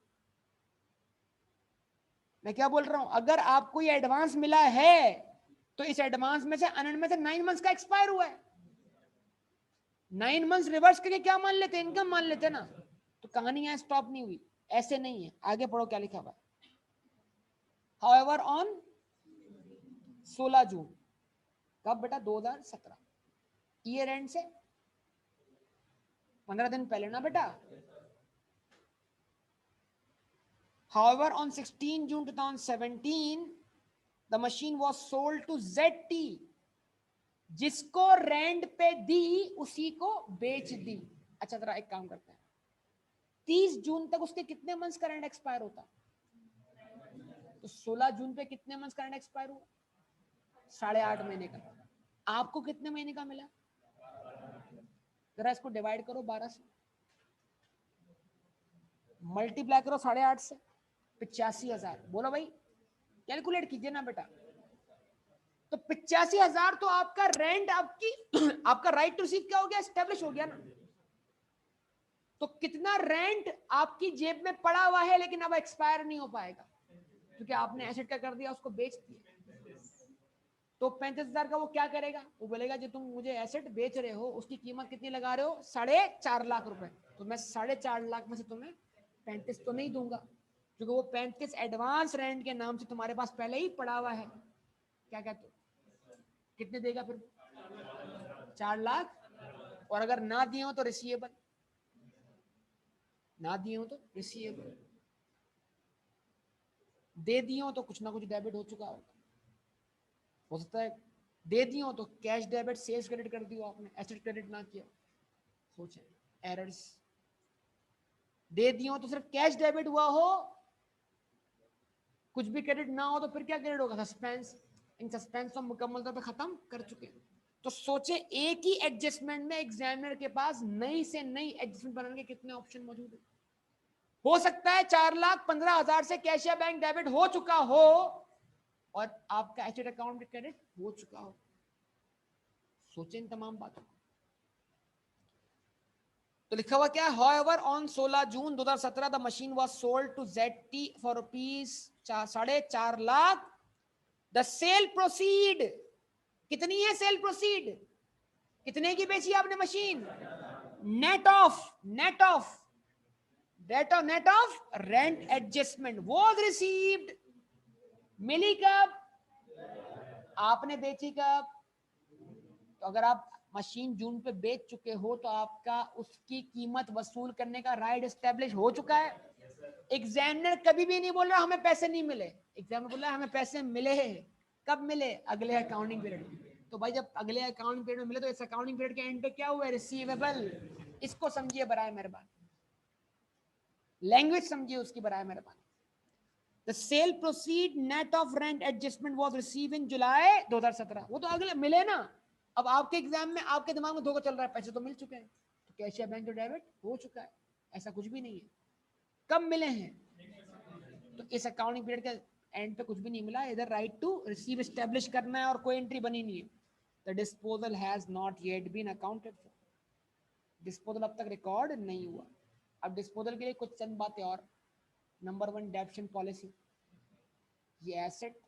मैं क्या बोल रहा हूं, अगर आपको ये एडवांस मिला है तो इस एडवांस में से अनंत में से 9 मंथ्स का एक्सपायर हुआ है, 9 मंथ्स रिवर्स करके क्या मान लेते, इनकम मान लेते ना। तो कहानी यहाँ स्टॉप नहीं हुई, ऐसे नहीं है, आगे पढ़ो क्या लिखा हुआ। हाउएवर ऑन 16 जून, कब बेटा, 2017, ईयर एंड से 15 दिन पहले ना बेटा। However, on 16 June 2017, the machine was sold to ZT. जिसको रेंट पे दी उसी को बेच दी। अच्छा जरा एक काम करते हैं, 30 जून तक उसके कितने मंथ्स का रेंट एक्सपायर होता, तो 16 जून पे कितने मंथ्स का रेंट एक्सपायर हुआ, 8.5 महीने का। आपको कितने महीने का मिला, जरा इसको डिवाइड करो 12 से, मल्टीप्लाई करो 8.5 से, 85,000। बोलो भाई, कैलकुलेट कीजिए ना बेटा। तो 85,000 तो आपका रेंट, आपकी आपका राइट टू रिसीव क्या हो गया, एस्टेब्लिश हो गया ना। तो कितना रेंट आपकी जेब में पड़ा हुआ है लेकिन अब एक्सपायर नहीं हो पाएगा क्योंकि आपने एसेट क्या कर दिया, उसको बेच दिया। तो 35,000 का वो क्या करेगा, वो बोलेगा जो तुम मुझे एसेट बेच रहे हो उसकी कीमत कितनी लगा रहे हो, 4.5 लाख रुपए, तो मैं 4.5 लाख में से तुम्हें 35 तो नहीं दूंगा क्योंकि वो 35 एडवांस रेंट के नाम से तुम्हारे पास पहले ही पड़ा हुआ है। क्या कहते हो, कितने देगा फिर, 4 लाख। और अगर ना दिए हो तो रिसीवेबल, ना दिए हो तो रिसीवेबल, दे दिए हो तो कुछ ना कुछ डेबिट हो चुका हो सकता है दे दिए हो तो कैश डेबिट सेल्स क्रेडिट कर दियो आपने, एसेट क्रेडिट ना किया, सोचे एरर्स। दे दिए हो तो सिर्फ कैश डेबिट हुआ हो, कुछ भी क्रेडिट ना हो तो फिर क्या क्रेडिट होगा, सस्पेंस। इन सस्पेंस तो मुकम्मल तौर पर खत्म कर चुके हैं। तो सोचे एक ही एडजस्टमेंट में एग्जामिनर के पास नई से नई एडजस्टमेंट बनाने के कितने ऑप्शन मौजूद है। हो सकता है 4,15,000 से कैश या बैंक डेबिट हो चुका हो और आपका एसेट अकाउंट में क्रेडिट हो चुका हो। सोचें इन तमाम बातों को। तो लिखा हुआ क्या, however on 16 June 2017 the machine was sold to ZT for ₹4.5 lakh. The sale proceed, कितनी है सेल प्रोसीड, कितने की बेची आपने मशीन, net of rent adjustment was received. मिली कब, आपने बेची कब। तो अगर आप मशीन जून पे बेच चुके हो तो आपका उसकी कीमत वसूल करने का राइट एस्टेब्लिश हो चुका है। एग्जामिनर कभी भी नहीं बोल रहा हमें पैसे नहीं मिले, एग्जामिनर बोल रहा है हमें पैसे मिले हैं। कब मिले, अगले अकाउंटिंग पीरियड में। तो भाई जब अगले अकाउंटिंग पीरियड में मिले तो इस अकाउंटिंग पीरियड के एंड पे क्या हुआ, रिसीवेबल। इसको समझिए बराए मेहरबान, लैंग्वेज समझिए उसकी बराए मेहरबान। The sale proceed net of rent adjustment was received in July 2017। वो तो अगले मिले ना। अब आपके एग्जाम में आपके दिमाग में धोखा चल रहा है, पैसे तो मिल चुके हैं, तो कैश या बैंक डेबिट हो चुका है। ऐसा कुछ भी नहीं है। कब मिले हैं, तो इस अकाउंटिंग पीरियड के एंड पे कुछ भी नहीं मिला, इधर राइट टू रिसीव एस्टेब्लिश करना है और कोई एंट्री बनी नहीं है। The disposal has not yet been accounted for, disposal अब तक रिकॉर्ड नहीं हुआ। अब डिस्पोजल के लिए कुछ चंद बातें और। Number 1, डेप्शन policy. ये एसेट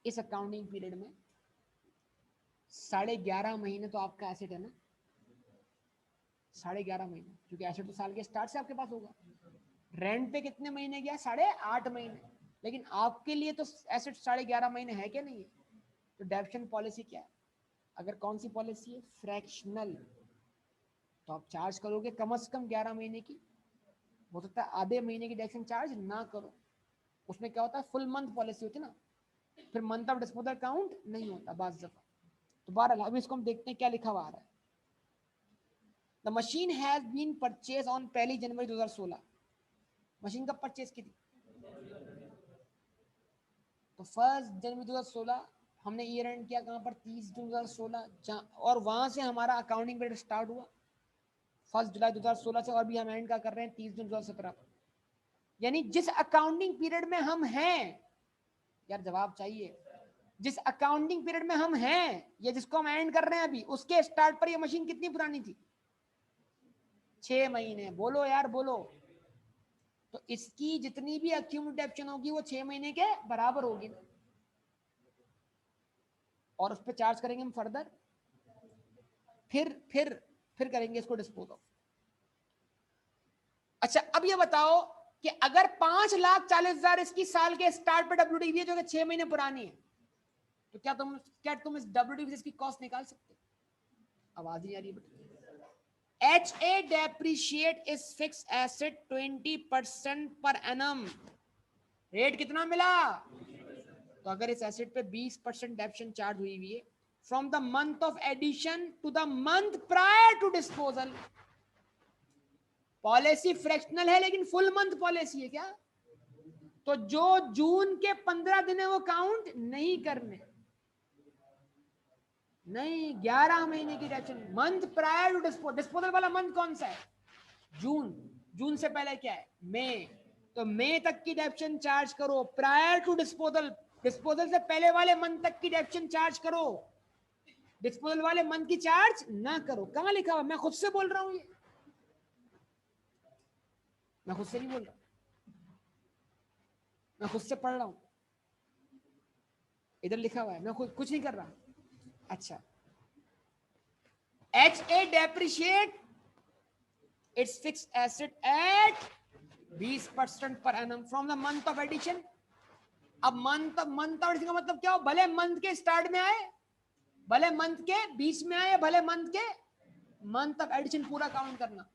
इस अकाउंटिंग पीरियड में 11.5 महीने तो आपका एसेट है ना, 11.5 महीने, क्योंकि एसेट तो साल के स्टार्ट से आपके पास होगा। रेंट पे कितने महीने गया, 8.5 महीने, लेकिन आपके लिए तो एसेट 11.5 महीने है क्या, नहीं है। तो डेप्शन पॉलिसी क्या है, अगर कौन सी पॉलिसी है, फ्रैक्शनल, तो आप चार्ज करोगे कम से कम 11 महीने की। हो सकता है आधे महीने की डेप्शन चार्ज ना करो। उसमें क्या होता है, फुल मंथ पॉलिसी होती है ना, फिर मंथ ऑफ डिस्पोजल काउंट नहीं होता बाज दफा। तो बहरहाल अभी इसको हम देखते हैं क्या लिखा हुआ आ रहा है। The machine has been purchase on 1 January 2016। Machine कब परचेज की थी, तो 1 जनवरी 2016। हमने ईयर एंड किया कहां पर, 30 जून 2016, और वहां से हमारा अकाउंटिंग पीरियड स्टार्ट हुआ 1 जुलाई 2016 से, और भी हम एंड का कर रहे हैं 30 जून 2017। यानी जिस अकाउंटिंग पीरियड में हम हैं, यार जवाब चाहिए, जिस अकाउंटिंग पीरियड में हम हैं या जिसको हम एंड कर रहे हैं अभी, उसके स्टार्ट पर ये मशीन कितनी पुरानी थी, 6 महीने। बोलो यार बोलो। तो इसकी जितनी भी एक्यूमुलेटेड डेप्शन होगी वो 6 महीने के बराबर होगी ना, और उस पर चार्ज करेंगे हम फर्दर, फिर करेंगे इसको डिस्पोज ऑफ। अच्छा अब ये बताओ कि अगर 5,40,000 इसकी साल के स्टार्ट पे WDV है जो कि 6 महीने पुरानी है, तो क्या तुम इस WDV की कॉस्ट निकाल सकते हो। आवाज नहीं आ रही है बेटा। HA depreciate is fixed asset 20% per annum। Rate कितना मिला, तो अगर इस एसेट पे 20% डेप्शन चार्ज हुई हुई है from the month of addition to the month prior to disposal. Policy fractional है लेकिन फुल मंथ पॉलिसी है क्या, तो जो जून के 15 दिन है वो काउंट नहीं करने, नहीं 11 महीने की depreciation. Month prior to disposal वाला मंथ कौन सा है, जून। जून से पहले क्या है, मई। तो मई तक की डेप्शन चार्ज करो प्रायर टू डिस्पोजल, डिस्पोजल से पहले वाले मंथ तक की डेप्शन चार्ज करो, डिस्पोजल वाले मंथ की चार्ज ना करो। कहां लिखा हुआ, मैं खुद से बोल रहा हूं, ये मैं खुद से नहीं बोल रहा, मैं खुद से पढ़ रहा हूं, इधर लिखा हुआ है, मैं खुद कुछ नहीं कर रहा। अच्छा, HA depreciate its fixed asset at 20% per annum from the month of addition. अब मंथ ऑफ एडिशन का मतलब क्या हो, भले मंथ के स्टार्ट में आए, भले मंथ के बीच में आए, भले मंथ ऑफ एडिशन पूरा काउंट करना,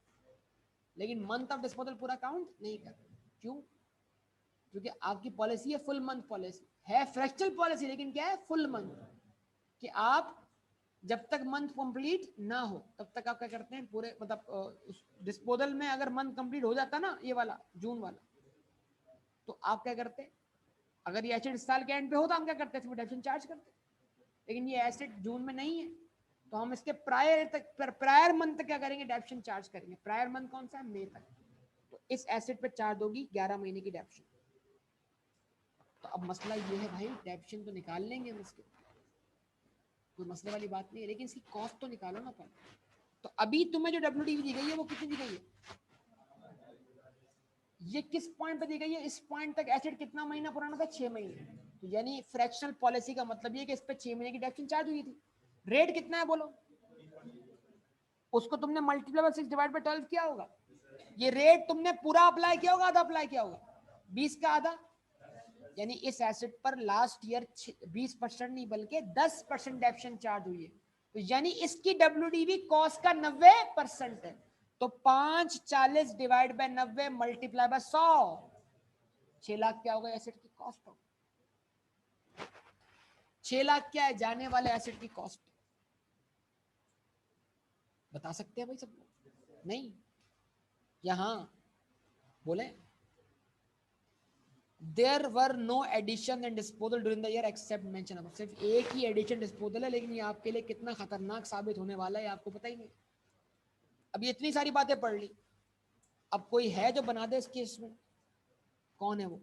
लेकिन मंथ ऑफ डिस्पोजल पूरा काउंट नहीं करना। क्यों, क्योंकि आपकी पॉलिसी है फुल मंथ पॉलिसी, है फ्रैक्चरल पॉलिसी लेकिन क्या है फुल मंथ, कि आप जब तक मंथ कंप्लीट ना हो तब तक आप क्या करते हैं पूरे, मतलब डिस्पोजल में अगर मंथ कंप्लीट हो जाता ना, ये वाला जून वाला, तो आप क्या करते हैं, अगर ये एसेट साल के एंड पे हो तो हम क्या करते हैं, डेप्शन चार्ज करते हैं। लेकिन ये एसेट जून में नहीं है, तो हम इसके प्रायर मंथ तक क्या करेंगे, डेप्शन चार्ज करेंगे। प्रायर मंथ कौन सा है, मई तक। तो इस एसिड पे चार्ज होगी 11 महीने की डेप्शन। तो अब मसला ये है भाई, डेप्शन तो निकाल लेंगे हम इसके, कोई मसले वाली बात नहीं है, लेकिन इसकी कॉस्ट तो निकालो ना पहले। तो अभी तुम्हें जो WDV दी गई है वो कितनी दी गई है, ये किस पॉइंट पे दी गई है, इस पॉइंट तक एसिड कितना महीना पुराना था, 6 महीने। तो यानी फ्रैक्शनल पॉलिसी का मतलब ये कि इस पे 6 महीने की डेप्शन चार्ज हुई थी। रेट कितना है बोलो, उसको तुमने मल्टीप्लाई बाय 6 डिवाइड बाय 12 किया होगा। ये रेट तुमने पूरा अप्लाई किया होगा, आधा अप्लाई किया होगा, 20 का आधा। यानी इस एसिड पर लास्ट ईयर 20% नहीं बल्कि 10% डेप्शन चार्ज हुई है। तो यानी इसकी WDV कॉस्ट का 90% है। तो 540 divide by 90 multiply by 100, 6 lakh क्या होगा एसिड की कॉस्ट हो। 6 लाख क्या है जाने वाले एसिड की कॉस्ट, बता सकते हैं भाई सब लोग, नहीं यहां बोले there were no addition and disposal during the year except mention अब, सिर्फ एक ही एडिशन डिस्पोजल है, लेकिन ये आपके लिए कितना खतरनाक साबित होने वाला है आपको पता ही नहीं। अब ये इतनी सारी बातें पढ़ ली, अब कोई है जो बना दे इस केस में, कौन है वो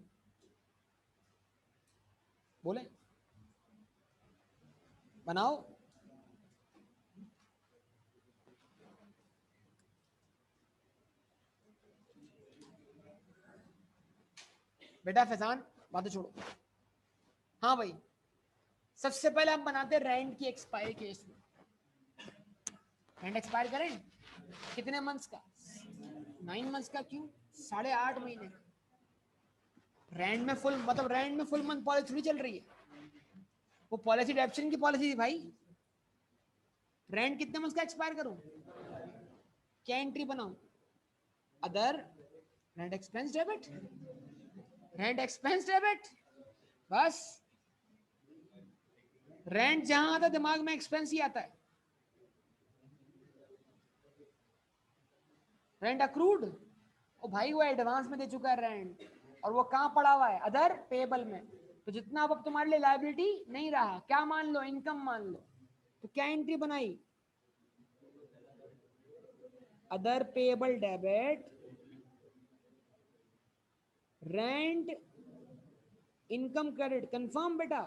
बोले, बनाओ। बेटा फैजान बातें छोड़ो, हाँ भाई सबसे पहले हम बनाते हैं रेंट की एक्सपायरी केस में। रेंट एक्सपायर करें कितने मंथ्स का, 9 मंथ्स का, क्यों 8.5 महीने का। रेंट में फुल मतलब रेंट में फुल मंथ पॉलिसी थोड़ी चल रही है, वो पॉलिसी डेप्शन की पॉलिसी थी भाई। रेंट कितने मंथ का एक्सपायर करूं, क्या एंट्री बनाऊं, other rent expense debit, rent expense debit, बस। रेंट जहां आता है दिमाग में एक्सपेंस ही आता है। रेंट अक्रूड, ओ भाई वो एडवांस में दे चुका है रेंट, और वो कहां पड़ा हुआ है, अदर पेबल में। तो जितना अब तुम्हारे लिए लायबिलिटी नहीं रहा, क्या मान लो, इनकम मान लो। तो क्या एंट्री बनाई, other payable debit, rent income credit, confirm बेटा,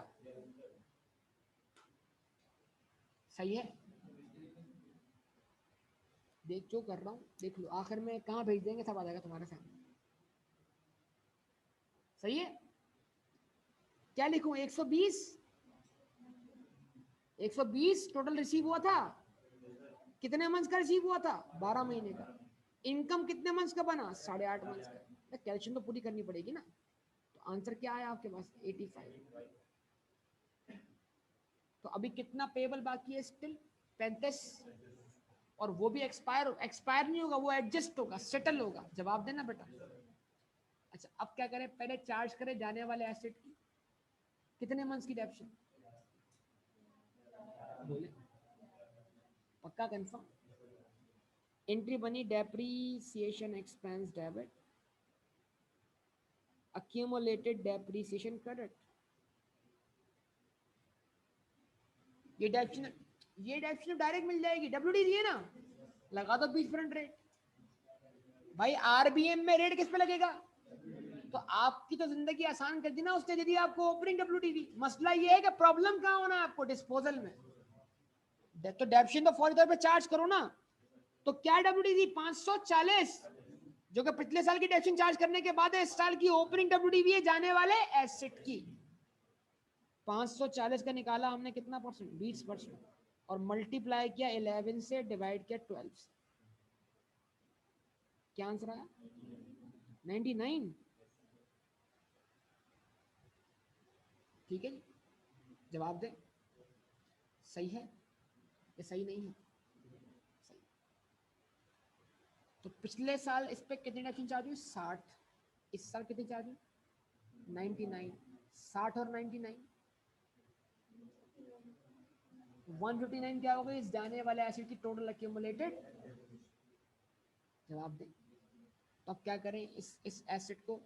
सही है। देख जो कर रहा हूं देख लो, आखिर में कहां भेज देंगे सब आ जाएगा तुम्हारे सामने, सही है। क्या लिखूं, 120, 120 टोटल रिसीव हुआ था, कितने मंथ्स का रिसीव हुआ था, 12 महीने का। इनकम कितने मंथ्स का बना, 8.5 मंथ्स का। कैलकुलेशन तो पूरी करनी पड़ेगी ना। तो आंसर क्या आया आपके पास, 85। तो अभी कितना पेबल बाकी है स्टिल, 35। और वो भी एक्सपायर एक्सपायर नहीं होगा, वो एडजस्ट होगा, सेटल होगा। जवाब देना बेटा। अच्छा अब क्या करें, पहले चार्ज करें जाने वाले एसेट की, कितने मंथ्स की डेप्शन बोले, पक्का कंफर्म। एंट्री बनी depreciation expense debit, accumulated depreciation credit। ये डेप्शन, ये डेप्शन डायरेक्ट मिल जाएगी, WD दिए ना, लगा दो 20% रेट। भाई RBM में रेट किस पे लगेगा, तो आपकी तो जिंदगी आसान कर दी ना उसने, यदि आपको ओपनिंग WD दी। मसला ये है कि प्रॉब्लम कहाँ होना है आपको, डिस्पोजल में। तो डेप्शन तो फौरी तौर पे चार्ज करो ना। तो क्या WD दी, 540, जो कि पिछले साल की डेप्शन चार्ज करने के बाद है, इस साल की ओपनिंग WD है जाने वाले एसेट की। 540 का निकाला हमने कितना परसेंट, 20%, और मल्टीप्लाई किया 11 से, डिवाइड किया 12 से। क्या आंसर आया, 99। ठीक है जी, जवाब दे, सही है या सही नहीं है, सही। तो पिछले साल इस पे कितनी डेप्शन चार्ज हुई, 60। इस साल कितनी चार्ज हुई, 99। 60 और 99, 159 क्या हो गई इस जाने वाले एसिड की टोटल एक्यूमुलेटेड। जवाब दे। तो अब क्या करें, इस एसिड को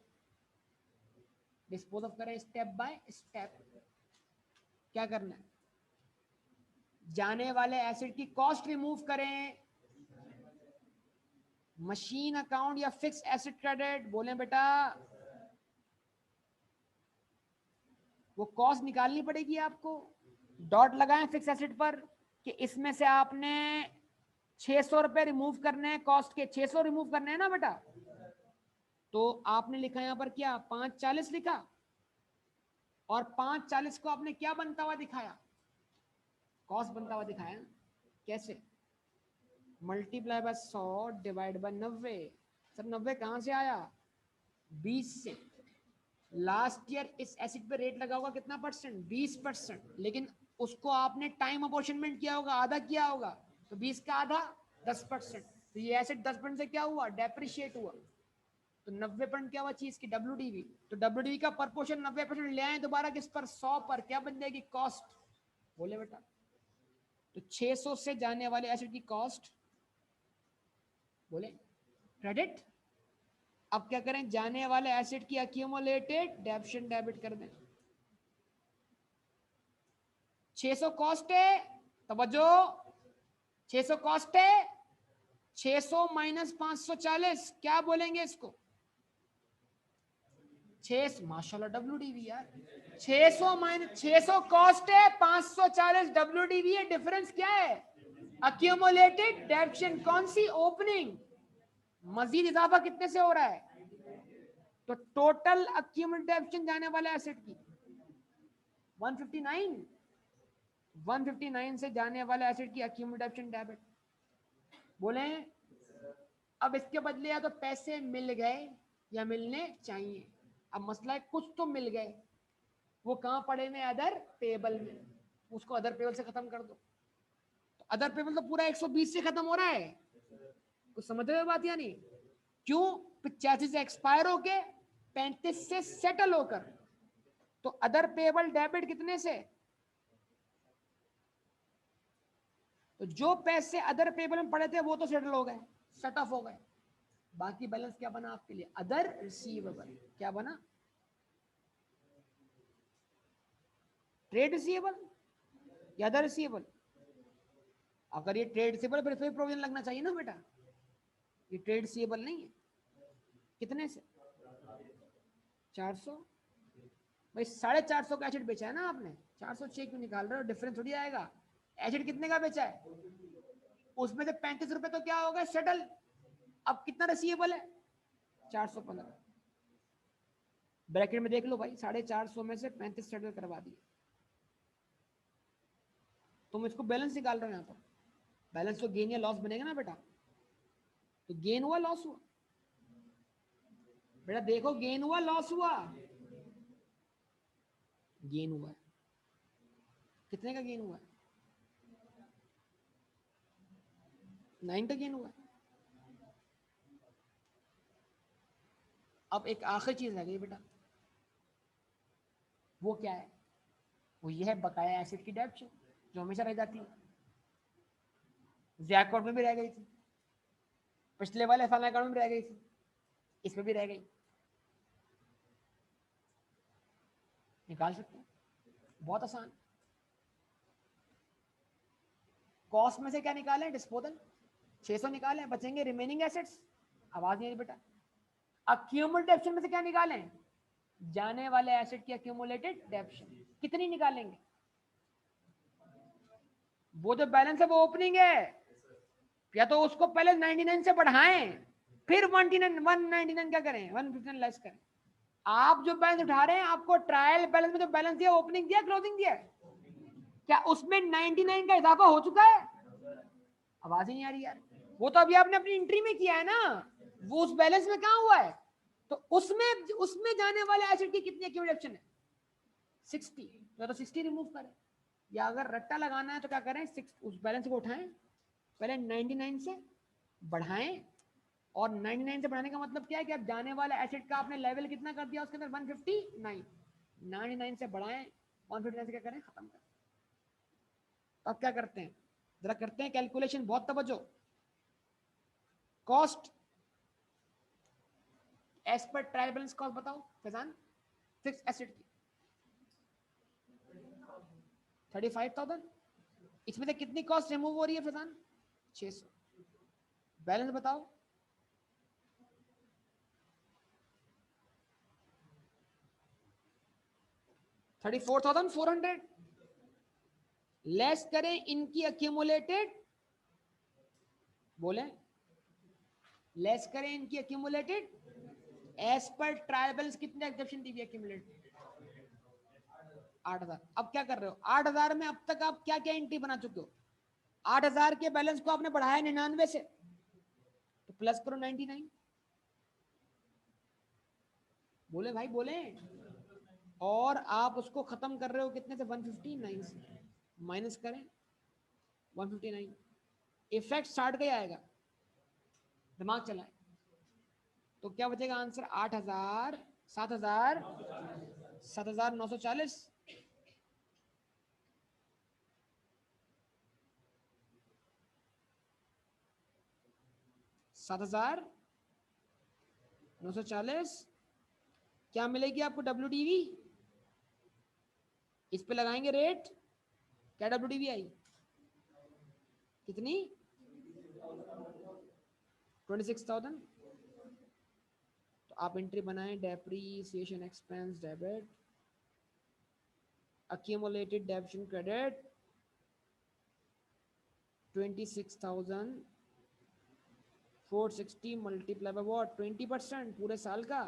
डिस्पोज ऑफ करें स्टेप बाय स्टेप। क्या करना है, जाने वाले एसिड की कॉस्ट रिमूव करें, मशीन अकाउंट या फिक्स एसेट क्रेडिट, बोले बेटा। वो कॉस्ट निकालनी पड़ेगी आपको। डॉट लगाएं फिक्स एसेट पर कि इसमें से आपने 600 रुपए रिमूव करने हैं, कॉस्ट के 600 रिमूव करने हैं ना बेटा। तो आपने लिखा यहां पर क्या, 540 लिखा, और 540 को आपने क्या बनता हुआ दिखाया, कॉस्ट बनता हुआ दिखाया। कैसे, multiply by 100 divide by 90। Sir 90 कहां से आया, 20 से। लास्ट ईयर इस एसिड पे रेट लगा होगा कितना परसेंट, 20%, लेकिन उसको आपने टाइम अपॉर्चनमेंट किया होगा, आधा किया होगा, तो 20 का आधा 10%। तो ये एसिड 10% से क्या हुआ, डेप्रिशिएट हुआ। तो 90% क्या हुआ चीज की, डब्ल्यूडीवी। तो डब्ल्यूडीवी का परपोर्शन 90% ले आए दोबारा किस पर, 100 पर, क्या बन जाएगी, कॉस्ट। बोले बेटा। तो 600 से जाने वाले एसिड की कॉस्ट, बोले क्रेडिट। अब क्या करें, जाने वाले एसिड की अक्यूमुलेटेड डेप्शन डेबिट कर दें। 600 कॉस्ट है, तवज्जो, 600 कॉस्ट है, 600 माइनस 540, क्या बोलेंगे इसको, 600, माशाल्लाह डब्ल्यूडीवी यार, 600 माइनस 600 कॉस्ट है, 540 डब्ल्यूडीवी है। डिफरेंस क्या है, अक्यूमुलेटेड डेप्शन। कौन सी, ओपनिंग। मजीद इजाफा कितने से हो रहा है, तो टोटल अक्यूमुलेटेड डेप्शन जाने वाले एसेट की 159, 159 से जाने वाले एसेट की अक्यूमुलेटेड डेप्शन डेबिट। बोले अब इसके बदले या तो पैसे मिल गए या मिलने चाहिए। अब मसला है कुछ तो मिल गए, वो कहां पड़े हुए, अदर पेबल में, उसको अदर पेबल से खत्म कर दो। तो अदर पेबल तो पूरा 120 से खत्म हो रहा है, कुछ समझ रहे हो बात या नहीं। क्यों, 85 से एक्सपायर होके 35 से सेटल होकर। तो अदर पेबल डेबिट कितने से, तो जो पैसे अदर पेबल में पड़े थे वो तो सेटल हो गए, सेट ऑफ हो गए। बाकी बैलेंस क्या बना आपके लिए, अदर रिसीवेबल। क्या बना, ट्रेड रिसीवेबल या अदर रिसीवेबल। अगर ये ट्रेड रिसीवेबल फिर प्रोविजन लगना चाहिए ना बेटा, ये ट्रेड रिसीवेबल नहीं है। कितने से, 400। भाई 450 का एसिड बेचा है ना आपने, 406 क्यों निकाल रहे हो, डिफरेंस थोड़ी आएगा। एसिड कितने का बेचा है, उसमें से 35 रुपए तो क्या होगा, सेटल। अब कितना रिसीवेबल है, 415। ब्रैकेट में देख लो भाई, 450 में से 35 सेटल करवा दिए। तुम इसको बैलेंस निकाल रहे हो यहाँ पर, बैलेंस तो गेन या लॉस बनेगा ना बेटा। तो गेन हुआ लॉस हुआ, बेटा देखो गेन हुआ लॉस हुआ, गेन हुआ है। कितने का गेन हुआ है, 9 का गेन हुआ है। अब एक आखिरी चीज रह गई बेटा, वो क्या है, वो ये है बकाया एसिड की डेप्ट जो हमेशा रह जाती है। जैकॉट में भी रह गई थी, पिछले वाले फल अकाउंट में रह गई थी, इसमें भी रह गई। निकाल सकते हैं, बहुत आसान। कॉस्ट में से क्या निकालें, डिस्पोजल 600 निकालें, बचेंगे रिमेनिंग एसेट्स। आवाज नहीं आ रही बेटा। अक्यूमुलेटेड डेप्शन में से क्या निकालें, जाने वाले एसेट की अक्यूमुलेटेड डेप्शन। कितनी निकालेंगे, वो जो बैलेंस है वो ओपनिंग है, या तो उसको पहले 99 से बढ़ाएं, फिर 199 क्या करें, 159 लेस करें। आप जो बैलेंस उठा रहे हैं, आपको ट्रायल बैलेंस में जो बैलेंस दिया, ओपनिंग दिया, क्लोजिंग दिया, क्या उसमें 99 का इजाफा हो चुका है। आवाज ही नहीं आ रही यार। वो तो अभी आपने अपनी एंट्री में किया है ना, वो उस बैलेंस में कहां हुआ है। तो उसमें उसमें जाने वाले एसिड की कितनी एक्यूमुलेशन है, 60। तो 60 रिमूव करें, या अगर रट्टा लगाना है तो क्या करें, उस बैलेंस को उठाएं, पहले 99 से बढ़ाएं, और 99 से बढ़ाने का मतलब क्या है कि अब जाने वाला एसिड का आपने लेवल कितना कर दिया उसके अंदर, 159। 99 से बढ़ाएं, 159 से क्या करें, खत्म करें। तो अब क्या करते हैं, जरा करते हैं कैलकुलेशन, बहुत तवज्जो। Cost as per trial balance cost बताओ फैजान, फिक्स एसिड की 35,000। इसमें से कितनी कॉस्ट रिमूव हो रही है फैजान, 600। बैलेंस बताओ, 34,400 लेस करें इनकी अक्यूमुलेटेड, बोले लेस करें इनकी accumulated as per trial balance कितने एग्जेप्शन दी अक्यूमुलेटेड 8,000। अब क्या कर रहे हो 8,000 में अब तक आप क्या क्या एंट्री बना चुके हो 8,000 के बैलेंस को आपने बढ़ाया 99 से तो प्लस करो 99। बोले भाई बोले और आप उसको खत्म कर रहे हो कितने से 159 से माइनस करें 159 इफेक्ट स्टार्ट का ही आएगा दिमाग चलाए तो क्या बचेगा आंसर 8,000 7,000 7,940 7,940 क्या मिलेगी आपको WDV इस पे लगाएंगे रेट क्या WDV आई कितनी 26,000 तो आप एंट्री बनाएं depreciation expense debit accumulated depreciation credit 26,460 multiply by what 20% पूरे साल का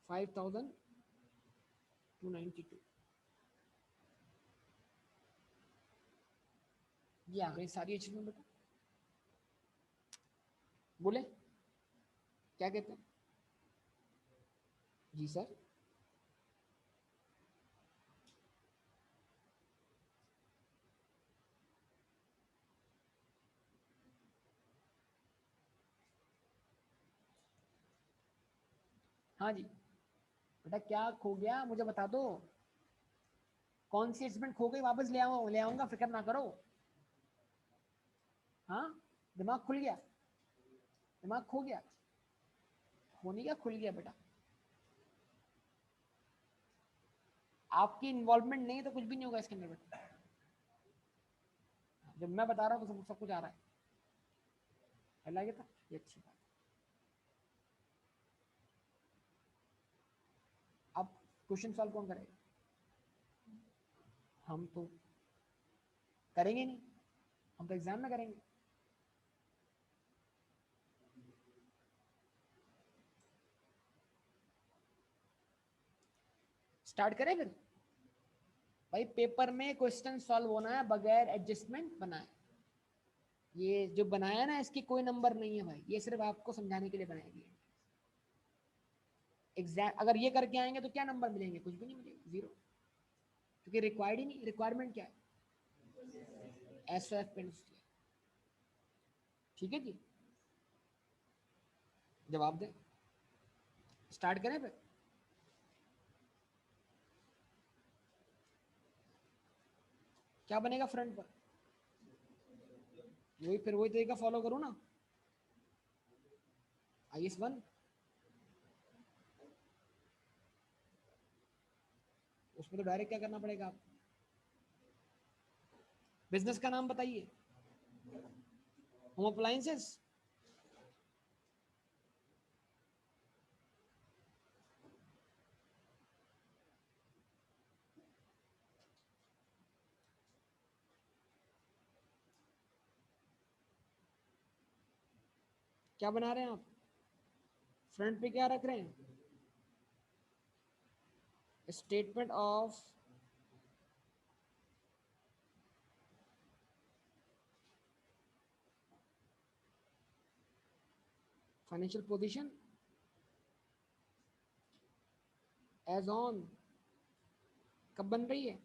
5,292 ये आ गई सारी अचीवमेंट बेटा बोले क्या कहते हैं जी सर हाँ जी बेटा क्या खो गया मुझे बता दो कौन सी अचीवमेंट खो गई वापस ले आऊंगा फिक्र ना करो हाँ दिमाग खुल गया दिमाग खो गया होने क्या खुल गया बेटा आपकी इन्वॉल्वमेंट नहीं है तो कुछ भी नहीं होगा इसके अंदर बेटा जब मैं बता रहा हूँ तो सब कुछ आ रहा है लगे था ये अच्छी बात अब क्वेश्चन सॉल्व कौन करेगा हम तो करेंगे नहीं हम तो एग्जाम में करेंगे स्टार्ट करें फिर भाई पेपर में क्वेश्चन सॉल्व होना है बगैर एडजस्टमेंट बनाए ये जो बनाया ना इसकी कोई नंबर नहीं है भाई ये सिर्फ आपको समझाने के लिए बनाया गया एग्जाम अगर ये करके आएंगे तो क्या नंबर मिलेंगे कुछ भी नहीं मिलेगा 0 क्योंकि रिक्वायर्ड ही नहीं रिक्वायरमेंट क्या है SOF पेंसिल ठीक है जी जवाब दें स्टार्ट करें फिर क्या बनेगा फ्रंट पर वही तरीका फॉलो करो ना IS1 उसमें तो डायरेक्ट क्या करना पड़ेगा आप बिजनेस का नाम बताइए होम अप्लायंसेस क्या बना रहे हैं आप फ्रंट पे क्या रख रहे हैं statement of financial position as on कब बन रही है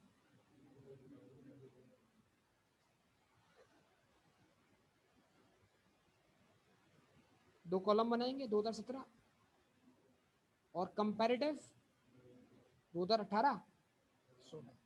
दो कॉलम बनाएंगे 2017 और कंपैरेटिव 2018 16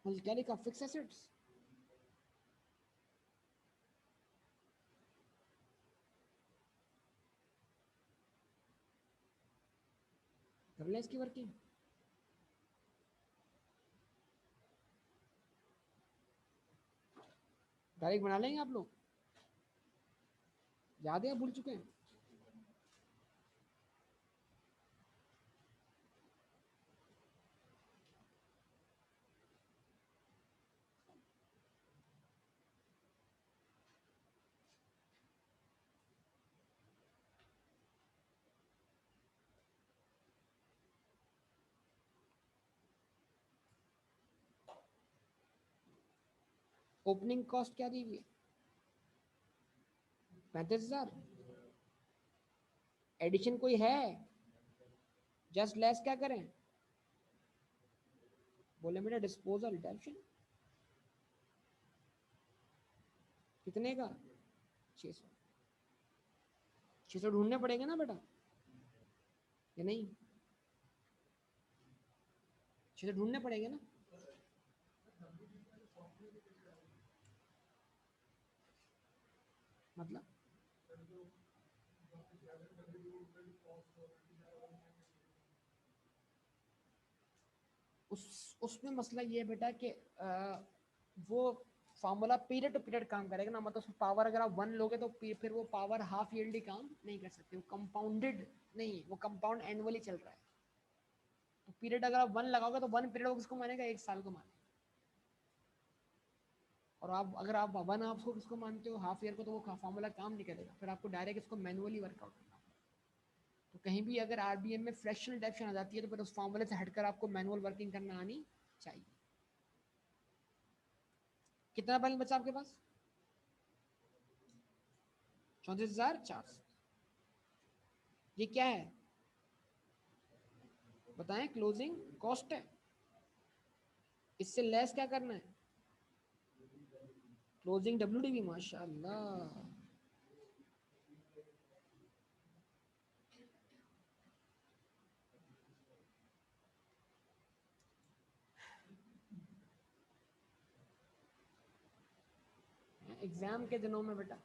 मतलब क्या लिखा, फिक्स एसेट्स। कर लें इसकी वर्किंग। डायरेक्ट बना लेंगे आप लोग, याद है या भूल चुके हैं? ओपनिंग कॉस्ट क्या दी हुई है? 35,000। एडिशन कोई है? जस्ट लेस क्या करें? बोले मेरा डिस्पोजल डेप्शन कितने का? 600। 600 ढूंढने पड़ेंगे ना बेटा, या नहीं? 600 ढूंढने पड़ेंगे ना। मतलब उसमें मसला ये है बेटा कि वो फार्मूला पीरियड टू पीरियड काम करेगा ना, मतलब पावर अगर आप 1 लोगे तो फिर वो पावर हाफ ईयरली काम नहीं कर सकते, वो कंपाउंडेड नहीं, वो कंपाउंड एनुअली चल रहा है। तो पीरियड अगर आप 1 लगाओगे तो 1 पीरियड किसको मानेगा, 1 साल को मानेगा। और आप अगर आप 1 हाफ को किसको मानते हो, हाफ ईयर को, तो वो फार्मूला काम नहीं करेगा, फिर आपको डायरेक्ट इसको मैनुअली वर्कआउट करना होगा। तो कहीं भी अगर आरबीएम में फ्रैक्शनल डेप्शन आ जाती है तो फिर उस फार्मूले से हटकर आपको मैनुअल वर्किंग करना आनी चाहिए। कितना बैलेंस बचा आपके पास? 34,400। ये क्या है बताएं? क्लोजिंग कॉस्ट है। इससे लेस क्या करना है? Closing WDV. माशाल्लाह। एग्जाम के दिनों में बेटा,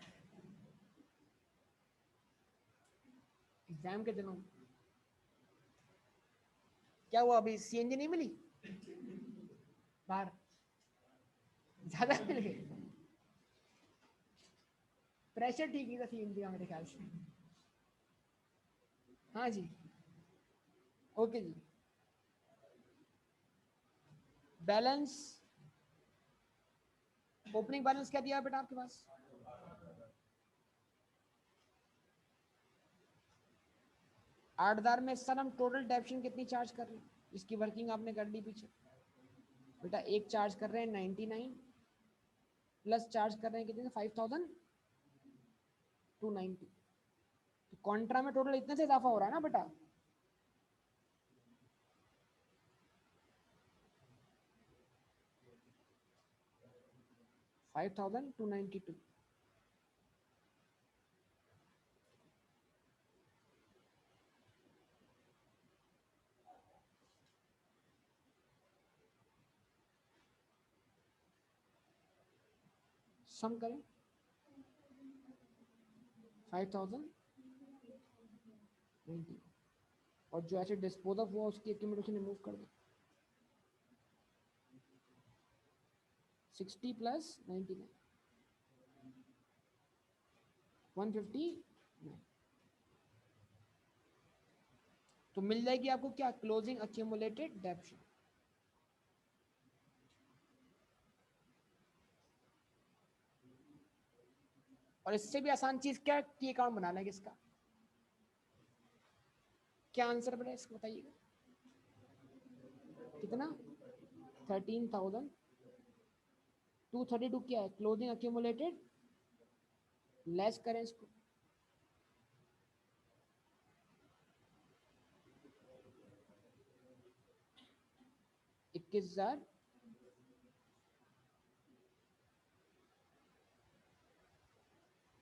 एग्जाम के दिनों में क्या हुआ, अभी सीएनजी नहीं मिली बाहर? ज्यादा मिल गई। प्रेशर ठीक ही था सीएनजी का मेरे ख्याल से। हाँ जी। ओके जी। बैलेंस, ओपनिंग बैलेंस क्या दिया बेटा आपके पास? 8,000 में सर हम टोटल डेप्शन कितनी चार्ज कर रहे हैं? इसकी वर्किंग आपने कर ली पीछे बेटा। एक चार्ज कर रहे हैं 99, प्लस चार्ज कर रहे हैं कितने, 5,290। तो कॉन्ट्रा में टोटल इतने से इजाफा हो रहा है ना बेटा। 5,292। सम करें, 5,090, और जो ऐसे डिस्पोज ऑफ हुआ उसकी एक्यूमुलेशन रिमूव कर दो। 60 प्लस 99, 159। तो मिल जाएगी आपको क्या, क्लोजिंग एक्यूमुलेटेड डेप्शन। और इससे भी आसान चीज क्या, की अकाउंट बनाना है किसका? क्या आंसर बेटा इसको बताइएगा? कितना? 13,232 क्या है? क्लोजिंग एक्यूमुलेटेड, लेस करें इसको। 21,000,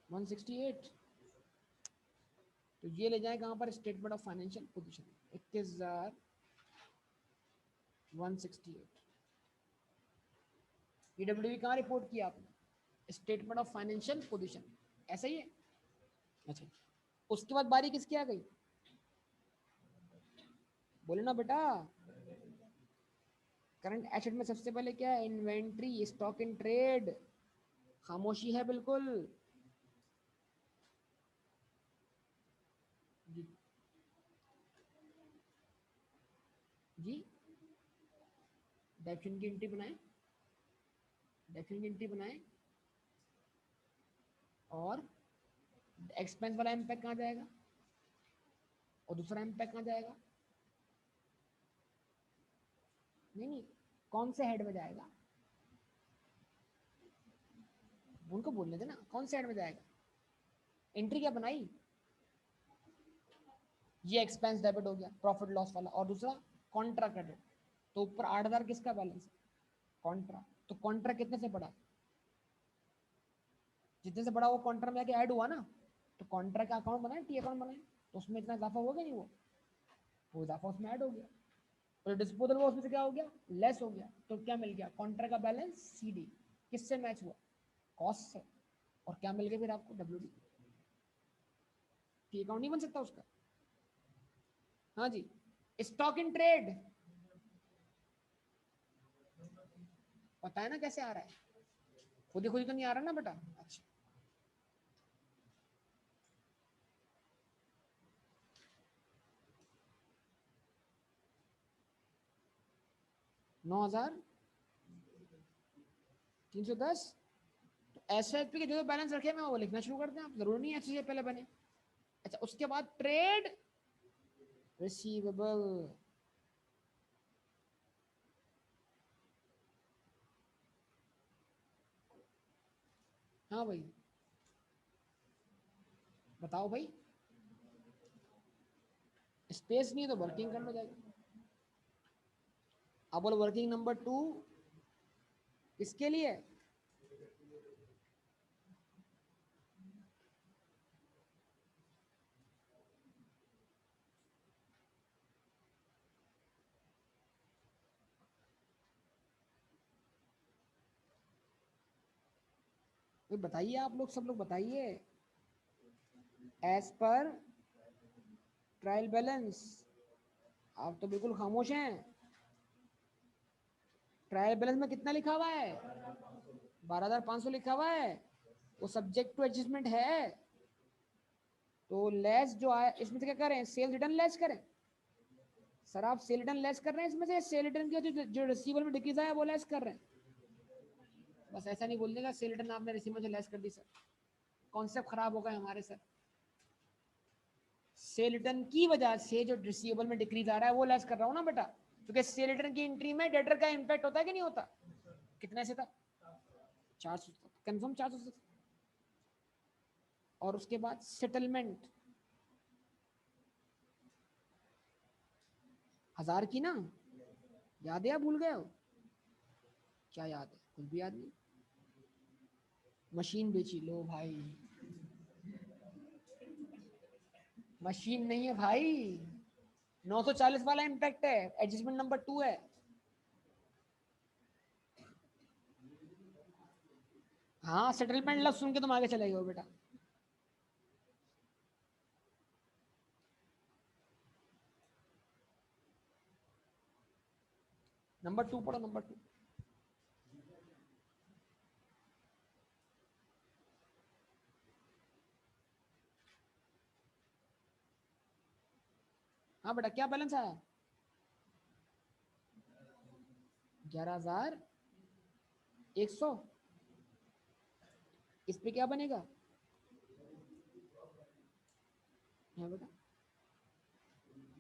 वन 168। तो ये ले जाए कहाँ पर, स्टेटमेंट ऑफ फाइनेंशियल पोजीशन। 21,168। ईडब्ल्यूबी कहाँ रिपोर्ट किया आपने? स्टेटमेंट ऑफ फाइनेंशियल पोजीशन, ऐसा ही है। अच्छा, उसके बाद बारी किसकी आ गई? बोले ना बेटा, करंट एसेट में सबसे पहले क्या है? Inventory, stock in trade. खामोशी है बिल्कुल जी। जी, डेफिनेट की एंट्री बनाए, डेफिनेट की एंट्री बनाए, और एक्सपेंस वाला इम्पैक्ट कहाँ जाएगा, और दूसरा इम्पैक्ट कहाँ जाएगा? नहीं नहीं, कौन से हेड में जाएगा? उनको बोलने देना कौन से हेड में जाएगा। एंट्री क्या बनाई? ये एक्सपेंस डेबिट हो गया, प्रॉफिट लॉस वाला, और दूसरा कॉन्ट्रा क्रेडिट। तो ऊपर 8,000 किसका बैलेंस है? कॉन्ट्रा। तो कॉन्ट्रा कितने से बढ़ा? जितने से बड़ा वो कॉन्ट्रा में जाके ऐड हुआ ना, तो कॉन्ट्रा का अकाउंट बनाए, टी अकाउंट बनाए, तो उसमें इतना इजाफा हो गया नहीं, वो इजाफा उसमें ऐड हो गया। और डिस्पोजल वो उसमें से क्या हो गया? लेस हो गया। तो क्या मिल गया? कॉन्ट्रा का बैलेंस सी डी। किससे मैच हुआ? कॉस्ट से। और क्या मिल गया फिर आपको? W D. टी अकाउंट नहीं बन सकता उसका? हाँ जी। स्टॉक इन ट्रेड, पता है ना कैसे आ रहा है? खुद ही खुद तो नहीं आ रहा ना बेटा। अच्छा, 9,310। तो एस एच पी के जो बैलेंस रखे मैं वो लिखना शुरू करते हैं आप, जरूरी नहीं है एच पहले बने। अच्छा, उसके बाद ट्रेड रिसीवेबल। हाँ भाई, बताओ भाई। स्पेस नहीं है तो वर्किंग करना जाएगा। अब बोलो वर्किंग नंबर 2 किसके लिए? बताइए आप लोग, सब लोग बताइए। As per trial balance. आप तो बिल्कुल खामोश हैं। ट्रायल बैलेंस में कितना लिखा हुआ है? 12,500 लिखा हुआ है। वो सब्जेक्ट टू एडजस्टमेंट है। तो लेस जो आया इसमें से क्या करें? सेल रिटर्न लेस करें। सर आप सेल रिटर्न लेस कर रहे हैं इसमें से? सेल रिटर्न के जो रिसीवेबल में डिक्रीज आया वो लेस कर रहे हैं? बस ऐसा नहीं बोल देगा सेल रिटर्न आपने रिसीवेबल से लेस कर दी सर, कॉन्सेप्ट खराब हो गए हमारे सर। सेल रिटर्न की वजह से जो रिसीवेबल में डिक्रीज आ रहा है वो लेस कर रहा हूँ ना बेटा, क्योंकि सेल रिटर्न की एंट्री में डेटर का इम्पैक्ट होता है कि नहीं होता? कितने से था? 400, कंफर्म 400। और उसके बाद सेटलमेंट 1,000 की ना, याद है या भूल गए हो? क्या याद है? कुछ भी याद नहीं। मशीन बेची लो भाई। मशीन नहीं है भाई, 940 वाला इम्पैक्ट है, एडजस्टमेंट नंबर 2 है। हाँ, सेटलमेंट लफ्ज सुन के तुम आगे चले गए बेटा। नंबर 2 पढ़ो, नंबर 2। हाँ बेटा, क्या बैलेंस आया? 11,100। इस पे क्या बनेगा? हाँ बेटा,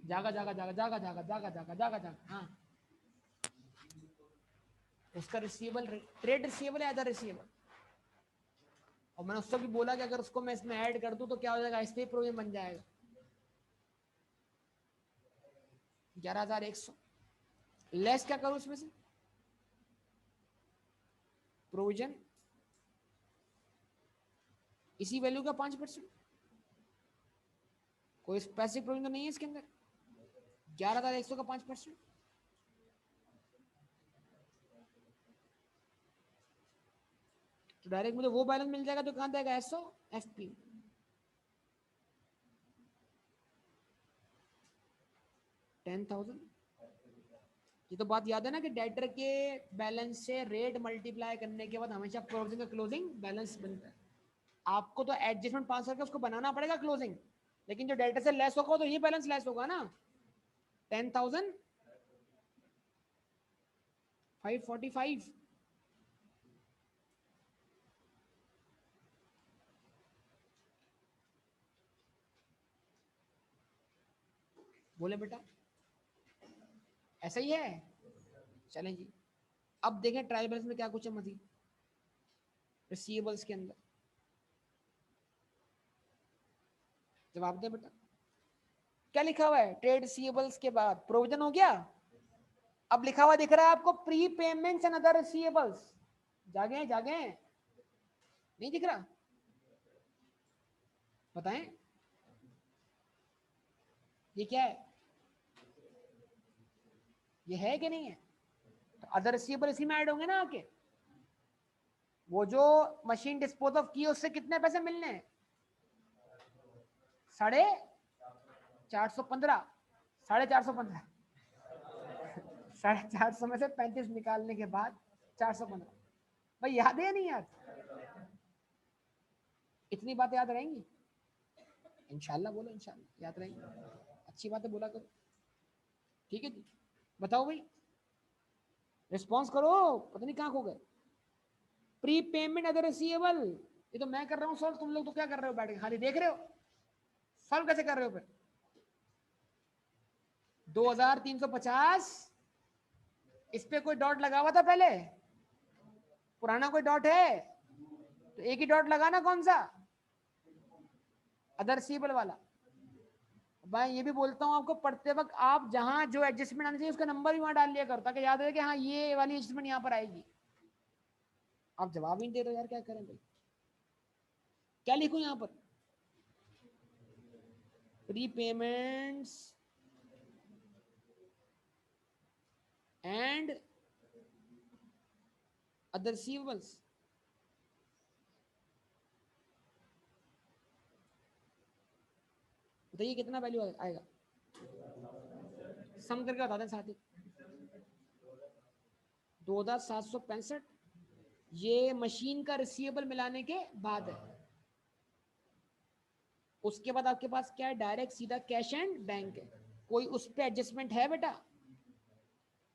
जागा जागा जागा जागा जागा जागा जागा जागा जागा, हाँ। उसका रिसीवेबल, ट्रेड रिसीवेबल है, अदर रिसीवेबल। और मैंने उसको भी बोला कि अगर उसको मैं इसमें ऐड कर दूं तो क्या हो जाएगा, इस पे प्रोविजन बन जाएगा। 11,100 लेस क्या करूं उसमें से? प्रोविजन इसी वैल्यू का 5%। कोई स्पेसिफिक प्रोविजन तो नहीं है इसके अंदर। 11,100 का 5%। तो डायरेक्ट मुझे वो बैलेंस मिल जाएगा जो कहाँ देगा, एसओ एफपी। 10,000। ये तो बात याद है ना कि डेटर के बैलेंस से रेट मल्टीप्लाई करने के बाद हमेशा क्लोजिंग का क्लोजिंग बैलेंस बनता है। आपको तो एडजस्टमेंट पास करके उसको बनाना पड़ेगा क्लोजिंग, लेकिन जो डेटर से लेस होगा तो ये बैलेंस लेस होगा ना। 10,545। बोले बेटा ऐसा ही है। चलें जी, अब देखें ट्रायल बैलेंस में क्या कुछ है मजीद रिसीवेबल्स के अंदर। जवाब दे बेटा, क्या लिखा हुआ है ट्रेड रिसीवेबल्स के बाद प्रोविजन हो गया। अब लिखा हुआ दिख रहा है आपको pre payments and other receivables. जागे जागे, नहीं दिख रहा? बताएं ये क्या है, ये है कि नहीं है? तो अदर रिसीवेबल इसी में ऐड होंगे ना आके। वो जो मशीन डिस्पोज ऑफ की उससे कितने पैसे मिलने हैं? 415। 415। 450 में से 35 निकालने के बाद 415। भाई याद है या नहीं याद? इतनी बातें याद रहेंगी इंशाल्लाह, बोलो इंशाल्लाह याद रहेंगी। अच्छी बातें बोला करो, ठीक है जी। बताओ भाई, रिस्पॉन्स करो, पता नहीं कहाँ खो गए। प्री पेमेंट अदर रिसीवेबल, ये तो मैं कर रहा हूँ सॉल्व, तुम लोग तो क्या कर रहे हो बैठ के खाली देख रहे हो। सॉल्व कैसे कर रहे हो फिर? 2350 इस पे कोई डॉट लगा हुआ था पहले? पुराना कोई डॉट है तो एक ही डॉट लगाना, कौन सा? अदर रिसीवेबल वाला। मैं ये भी बोलता हूँ आपको, पढ़ते वक्त आप जहां जो एडजस्टमेंट आना चाहिए उसका नंबर भी वहां डाल लिया करो, ताकि याद रहे कि हाँ ये वाली एडजस्टमेंट यहाँ पर आएगी। आप जवाब ही नहीं दे रहे यार, क्या करें भाई? क्या लिखूं यहाँ पर? Pre payments and other receivables. बताइए कितना वैल्यू आएगा, सम करके बता दें साथ ही। 2765 ये मशीन का रिसीवेबल मिलाने के बाद है। उसके बाद आपके पास क्या है, डायरेक्ट सीधा कैश एंड बैंक है। कोई उस पर एडजस्टमेंट है बेटा?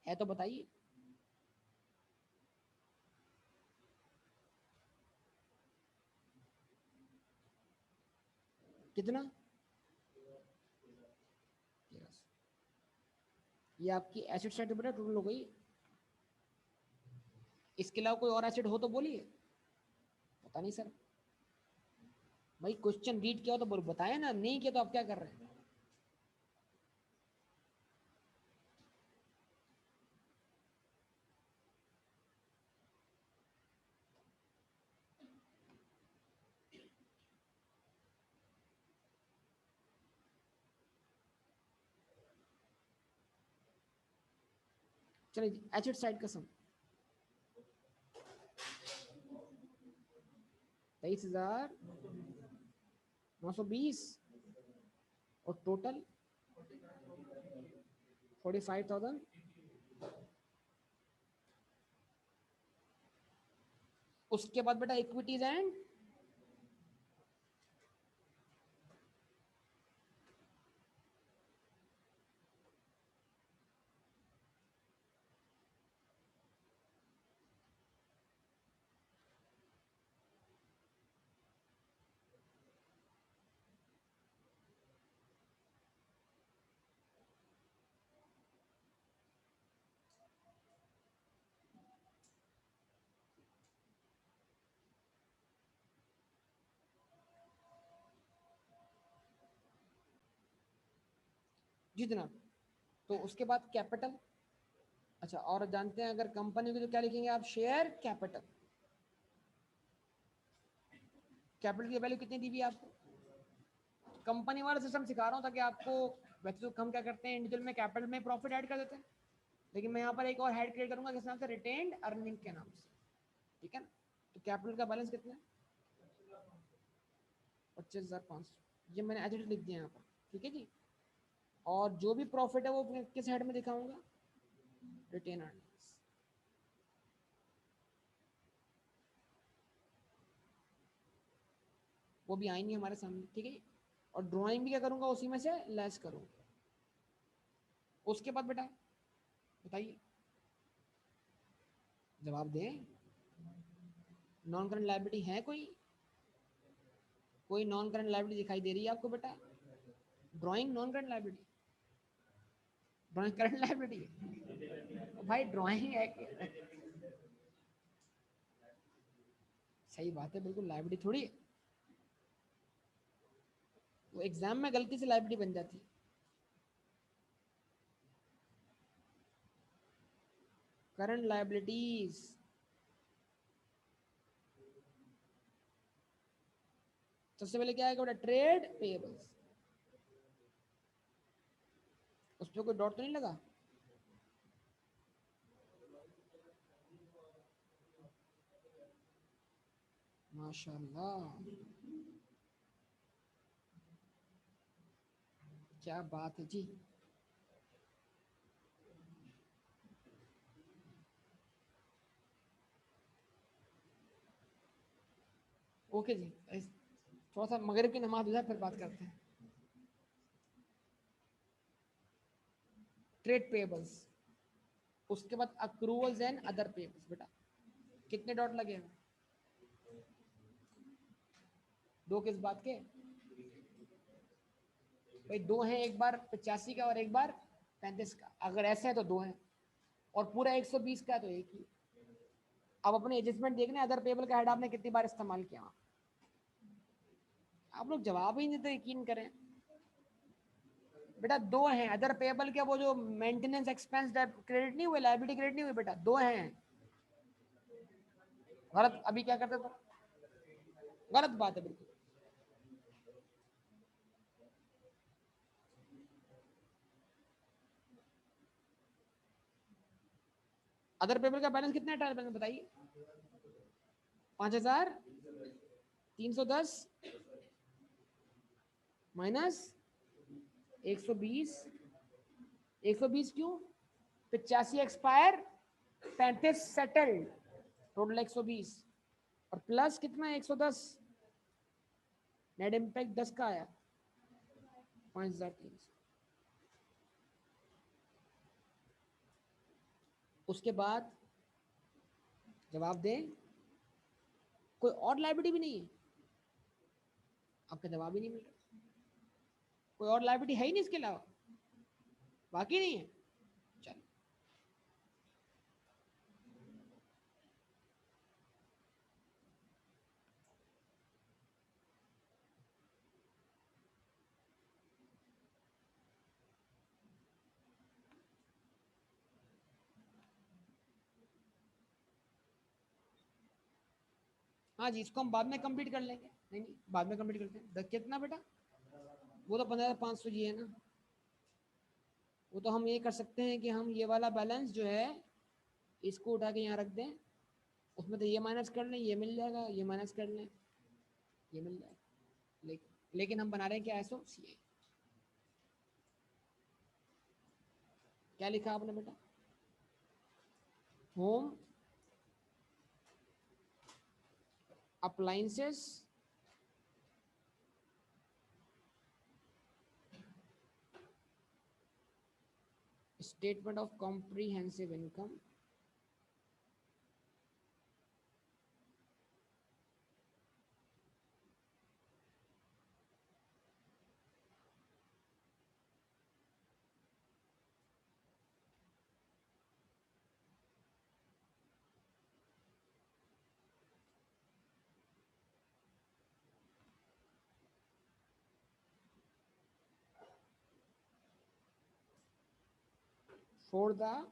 है तो बताइए। कितना? ये आपकी एसिड साइड बेटा टोटल हो गई। इसके अलावा कोई और एसिड हो तो बोलिए। पता नहीं सर, भाई क्वेश्चन रीड किया हो तो बोल, बताया ना, नहीं किया तो आप क्या कर रहे हैं? चलिए एसिड साइड का सम 23,920 और टोटल 45,000। उसके बाद बेटा इक्विटीज एंड जितना, तो उसके बाद कैपिटल। अच्छा, और जानते हैं अगर कंपनी की तो क्या लिखेंगे आप, शेयर कैपिटल। कैपिटल की वैल्यू कितनी दी हुई है आपको? कंपनी वाला सिस्टम सिखा रहा हूँ ताकि आपको, वैसे तो हम क्या करते हैं इंडिविजुअल में कैपिटल में प्रॉफिट ऐड कर देते हैं, लेकिन मैं यहाँ पर एक और हेड क्रिएट करूंगा किस नाम से, रिटेन्ड अर्निंग के नाम से। ठीक है ना? तो कैपिटल का बैलेंस कितना है? 25,500। ये मैंने एज लिख दिया यहाँ पर, ठीक है जी। और जो भी प्रॉफिट है वो किस हेड में दिखाऊंगा? Retained earnings. वो भी आएंगे हमारे सामने, ठीक है। और ड्राइंग भी क्या करूंगा? उसी में से लेस करूंगा। उसके बाद बेटा बताइए, जवाब दें। नॉन करंट लायबिलिटी है कोई? कोई नॉन करंट लायबिलिटी दिखाई दे रही है आपको बेटा? Drawing non current liability? Drawing current liability? भाई ड्राइंग है सही बात है, बिल्कुल लायबिलिटी थोड़ी। वो एग्जाम में गलती से लायबिलिटी बन जाती है। करंट लायबिलिटीज, सबसे पहले क्या आएगा बेटा? Trade payables. उस पर कोई डॉट तो नहीं लगा? माशाल्लाह, क्या बात है जी। ओके जी, थोड़ा सा मगरिब की नमाज हो जाए फिर बात करते हैं। ट्रेड पेएबल्स, उसके बाद अक्रूवल्स एंड अदर पेएबल्स। बेटा कितने डॉट लगे हैं? दो किस बात के? भाई दो हैं, एक बार 85 का और एक बार 35 का। अगर ऐसे है तो दो हैं, और पूरा 120 का है तो एक ही। अब अपने एडजस्टमेंट देखना, अदर पेबल का हेड आपने कितनी बार इस्तेमाल किया? आप लोग जवाब ही नहीं देते, यकीन करें। बेटा दो हैं अदर पेबल के, वो जो मेंटेनेंस एक्सपेंस क्रेडिट नहीं हुए, लायबिलिटी क्रेडिट नहीं हुई बेटा, दो हैं। गलत? अभी क्या करते तो? गलत बात है बिल्कुल। अदर पेबल का बैलेंस कितना है ट्रायल बैलेंस बताइए? 5,310 माइनस 120। 120 क्यों? 85 एक्सपायर, 35 सेटल्ड, टोटल 120। और प्लस कितना? 110। नेट इम्पैक्ट 10 का आया, 5,300। उसके बाद जवाब दें। कोई और लाइबिलिटी भी नहीं है? आपका जवाब ही नहीं मिल रहा। कोई और लाइबिलिटी है ही नहीं इसके अलावा? बाकी नहीं है? चलो, हाँ जी, इसको हम बाद में कंप्लीट कर लेंगे। नहीं नहीं, बाद में कंप्लीट करते हैं। कितना बेटा? वो तो 15,500 जी है ना। वो तो हम ये कर सकते हैं कि हम ये वाला बैलेंस जो है इसको उठा के यहाँ रख दें, उसमें तो ये माइनस कर लें, ये मिल जाएगा, ये माइनस कर लें, ये मिल जाएगा। लेकिन हम बना रहे हैं क्या? एसोसिएट। क्या लिखा आपने बेटा? Home appliances statement of comprehensive income for the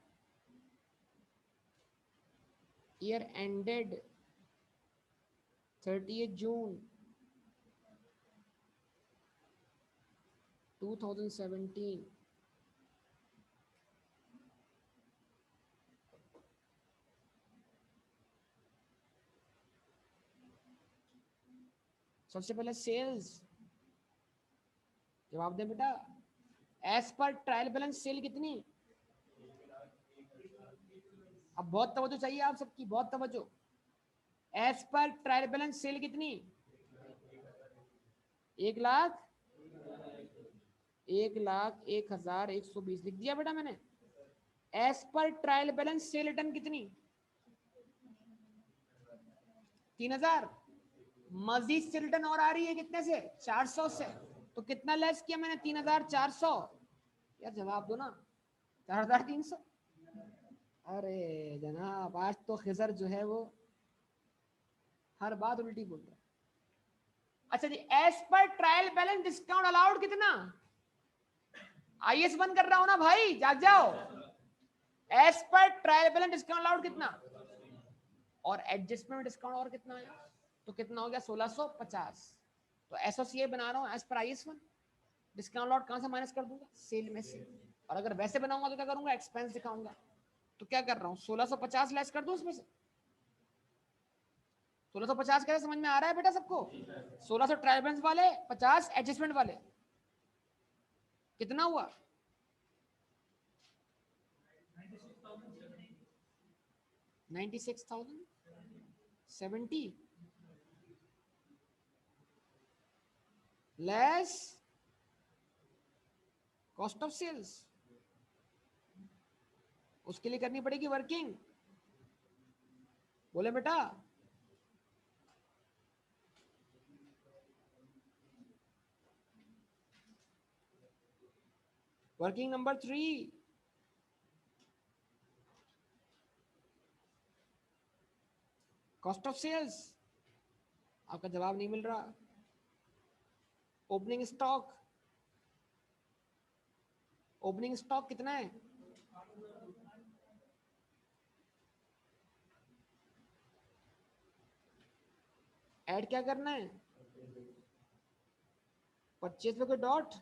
year ended 30th June 2017, सबसे पहले सेल्स, जवाब दे बेटा। As per trial balance cell कितनी? अब बहुत तवज्जो चाहिए आप सबकी, बहुत तवज्जो। As per trial balance cell कितनी? 1,00,000, 1,01,120 लिख दिया बेटा मैंने। As per trial balance cell return कितनी? 3,000। मजीद से रिटर्न और आ रही है कितने से? 400 से। तो कितना लेस किया मैंने? 3,400। यार जवाब दो ना। 4,300। अरे जनाब, आज तो खिजर जो है वो हर बात उल्टी बोल रहा है। अच्छा जी, as per trial balance discount allowed कितना? आईएएस बंद कर रहा हूं ना भाई, जाग जाओ। As per trial balance discount allowed कितना? और एडजस्टमेंट डिस्काउंट और कितना है? तो कितना हो गया? 1,650। तो एसोसिएट बना रहा हूं as per IAS 1। Discount allowed कहां से माइनस कर दूंगा? सेल में से। और अगर वैसे बनाऊंगा तो क्या करूंगा? एक्सपेंस दिखाऊंगा। तो क्या कर रहा हूं? 1,650 लेस कर दूं उसमें से। 1,650 कैसे समझ में आ रहा है बेटा सबको? 1,600 ट्रायल बैलेंस वाले, 50 एडजस्टमेंट वाले। कितना हुआ? 96,070 लेस कॉस्ट ऑफ सेल्स। उसके लिए करनी पड़ेगी वर्किंग। बोले बेटा। Working number 3, cost of sales. आपका जवाब नहीं मिल रहा। ओपनिंग स्टॉक, ओपनिंग स्टॉक कितना है? ऐड क्या करना है? परचेज पे कोई डॉट?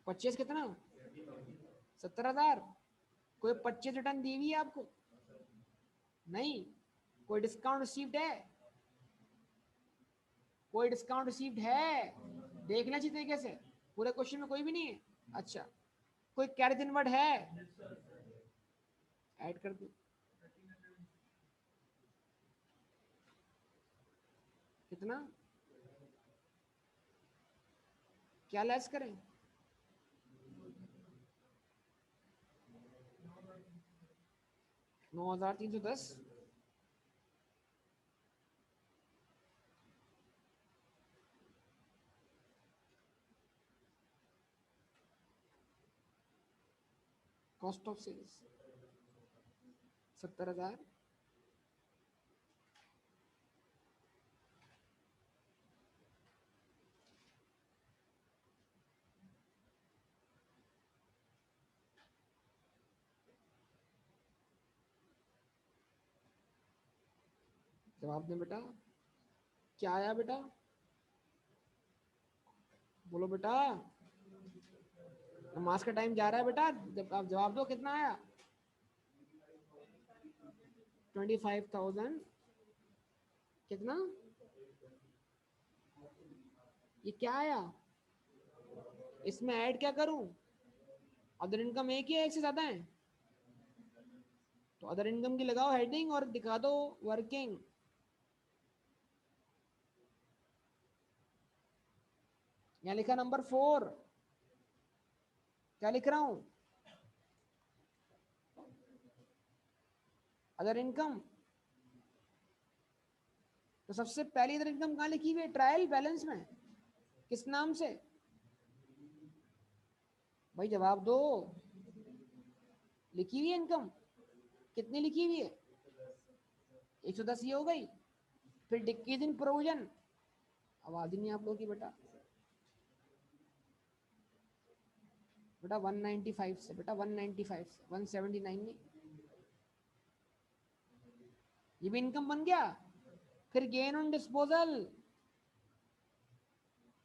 परचेज कितना? 70,000। कोई परचेज रिटर्न दी हुई है आपको? नहीं। कोई डिस्काउंट रिसीव्ड है? कोई डिस्काउंट रिसीव्ड है? देखना चाहिए तरीके से। पूरे क्वेश्चन में कोई भी नहीं है? अच्छा। कोई कैरेज इनवर्ड है? ऐड कर दो। कितना? क्या लेस करें? 9,310। Cost of sales 70,000। जवाब दें बेटा। क्या आया बेटा? बोलो बेटा। नमाज का टाइम जा रहा है बेटा, जब आप जवाब दो। कितना आया? 25,000। कितना? ये क्या आया? इसमें ऐड क्या करूं? अदर इनकम एक ही है, एक से ज्यादा है? तो अदर इनकम की लगाओ हेडिंग और दिखा दो वर्किंग। यहाँ लिखा नंबर 4। क्या लिख रहा हूं? Other income. तो सबसे पहली अदर इनकम कहाँ लिखी हुई है? ट्रायल बैलेंस में। किस नाम से? भाई जवाब दो। लिखी हुई है इनकम? कितनी लिखी हुई है? 110 ये हो गई। फिर डिक्रीज इन प्रोविजन। आवाज ही नहीं आप लोगों की बेटा। बेटा 195 से, बेटा 195 से, 179 नहीं। ये भी इनकम बन गया। फिर गेन ऑन डिस्पोजल।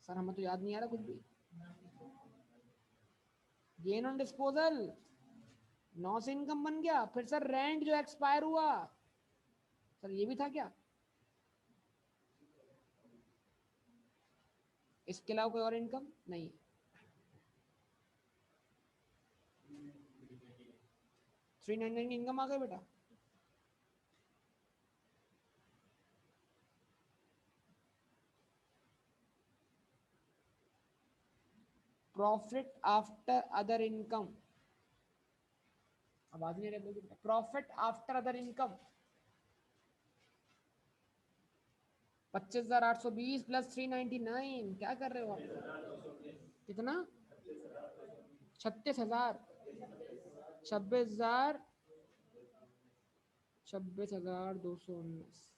सर हमें तो याद नहीं आ रहा कुछ भी। गेन ऑन डिस्पोजल 9 से इनकम बन गया। फिर सर रेंट जो एक्सपायर हुआ, सर ये भी था क्या? इसके अलावा कोई और इनकम नहीं। 399 की इनकम आ गई बेटा। प्रॉफिट आफ्टर अदर इनकम, आवाज नहीं रही बेटा। Profit after other income 25,820 plus 399, क्या कर रहे हो आप? कितना? 36,000। 26,000, 26,219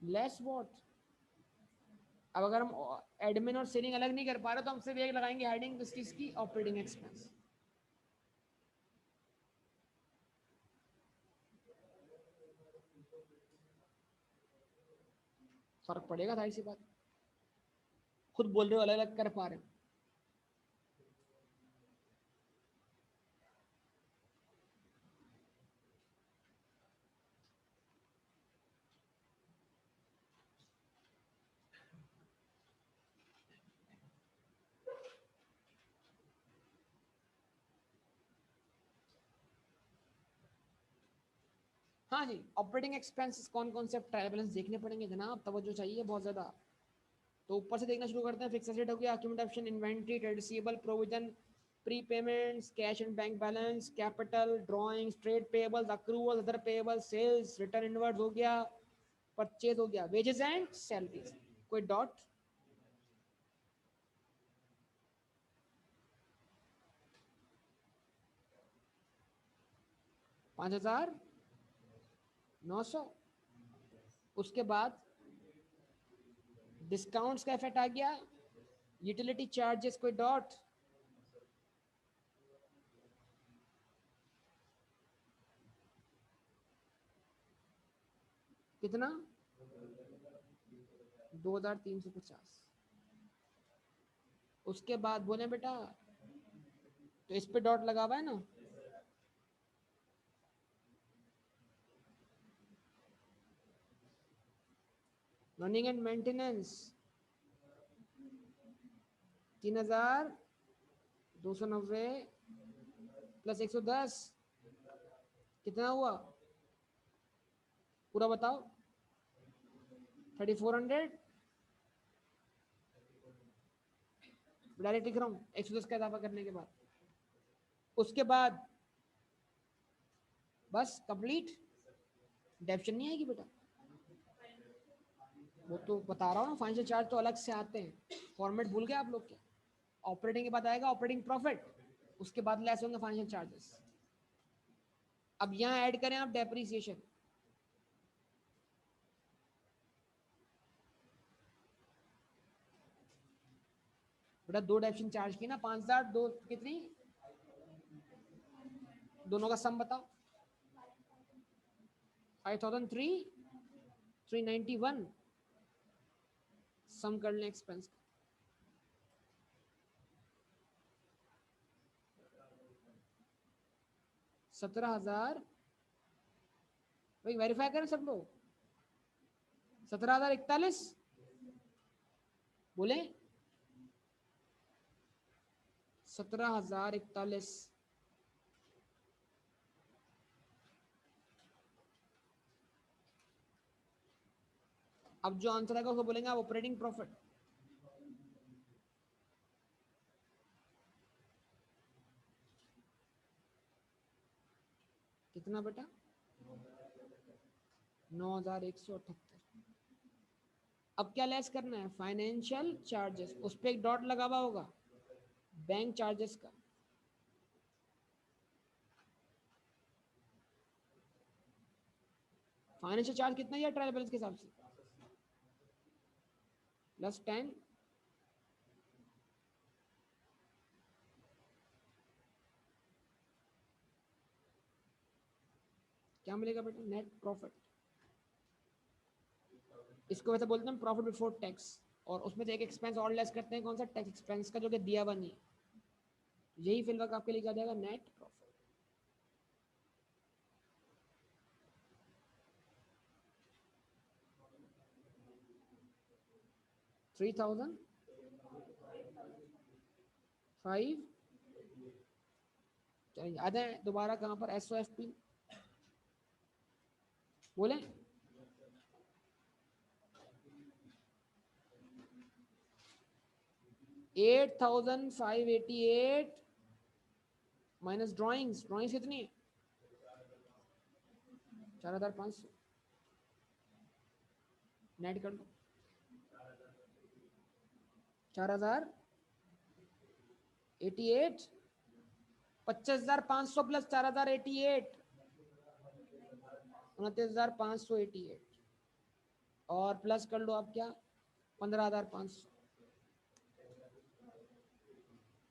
लेस वॉट। अब अगर हम एडमिन और सेलिंग अलग नहीं कर पा रहे तो हम सिर्फ एक लगाएंगे हेडिंग किस चीज की, ऑपरेटिंग एक्सपेंस। फर्क पड़ेगा, था इसी बात। खुद बोल रहे हो अलग अलग कर पा रहे हो। हाँ जी, ऑपरेटिंग एक्सपेंसेस कौन कौन से ट्रायल बैलेंस देखने पड़ेंगे जनाब, तवज्जो चाहिए बहुत ज्यादा। तो ऊपर से देखना शुरू करते हैं। फिक्स एसेट हो गया, accumulated option, inventory, trade receivable, provision, prepayments, cash and bank balance, capital, drawings, trade payables, accrual, other payables, sales, return inwards हो गया, परचेज हो गया, वेजेस एंड सैलरीज। कोई डॉट? $5,900। उसके बाद डिस्काउंट्स का इफेक्ट आ गया, यूटिलिटी चार्जेस, कोई डॉट? कितना? 2,350। उसके बाद बोले बेटा, तो इस पे डॉट लगा हुआ है ना। रनिंग एंड मेंटेनेंस 3,290 प्लस 110, कितना हुआ? पूरा बताओ। 3,400। डायरेक्ट लिख रहा हूँ 110 का इजाफा करने के बाद। उसके बाद बस कंप्लीट। डेप्शन नहीं आएगी बेटा, वो तो बता रहा हूँ ना, फाइनेंशियल चार्ज तो अलग से आते हैं। फॉर्मेट भूल गए आप लोग क्या? ऑपरेटिंग के बाद आएगा ऑपरेटिंग प्रॉफिट, उसके बाद लेस होंगे फाइनेंशियल चार्जेस। अब यहाँ ऐड करें आप डेप्रिसिएशन। बेटा दो डेप्शन चार्ज की ना, 5,000, दो कितनी, दोनों का सम बताओ। 5,391 सम कर लें एक्सपेंस का। 17,000, भाई वेरीफाई करें सब लोग। 17,041 बोले। 17,041। अब जो आंसर आएगा उसको बोलेंगे आप ऑपरेटिंग प्रॉफिट। कितना बेटा? 9,178। अब क्या लेस करना है? फाइनेंशियल चार्जेस, उस पर एक डॉट लगा हुआ होगा, बैंक चार्जेस का। फाइनेंशियल चार्ज कितना है ट्रायल बैलेंस के हिसाब से? +10। क्या मिलेगा बेटा? Net profit. इसको वैसे बोलते हैं प्रॉफिट बिफोर टैक्स। और उसमें से एक एक्सपेंस और लेस करते हैं, कौन सा? टैक्स एक्सपेंस का, जो कि दिया हुआ नहीं है। यही फिल वर्क आपके लिए क्या जाएगा? Net profit. 3005 चलिए आ जाए दोबारा कहाँ पर SOFP बोले 8588 माइनस ड्राइंग्स कितनी है 4500 नेट कर लो 4088 25,500 प्लस 4088 29,588 और प्लस कर लो आप क्या 15,500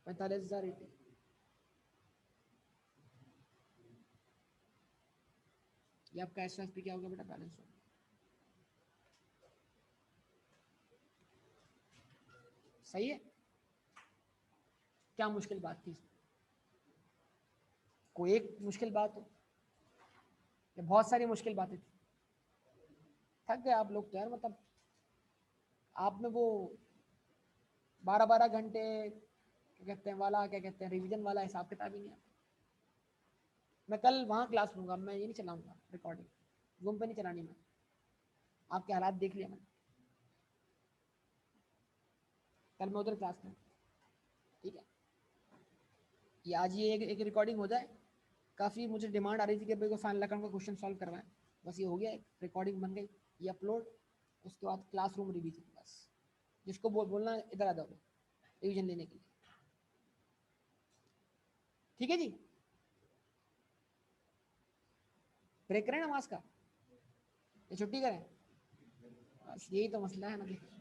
45,080 ये आपका SOFP क्या होगा बेटा बैलेंस होगा सही है क्या मुश्किल बात थी कोई एक मुश्किल बात हो या बहुत सारी मुश्किल बातें थी थक गए आप लोग तो यार मतलब आप में वो 12-12 घंटे क्या कहते हैं वाला क्या कहते हैं रिवीजन वाला हिसाब किताब ही नहीं आता मैं कल वहाँ क्लास लूँगा मैं ये नहीं चलाऊँगा रिकॉर्डिंग जूम पे नहीं चलानी मैं आपके हालात देख लिया मैंने कल मैं उधर क्लास में ठीक है ये आज ये एक रिकॉर्डिंग हो जाए काफ़ी मुझे डिमांड आ रही थी कि भाई को फाइनल अकाउंट का क्वेश्चन सॉल्व करवाएं बस ये हो गया एक रिकॉर्डिंग बन गई ये अपलोड उसके बाद क्लासरूम रिवीजन बस जिसको बोलना इधर आ जाओ रिवीजन लेने के लिए ठीक है जी ब्रेक करें नमाज का या छुट्टी करें बस यही तो मसला है ना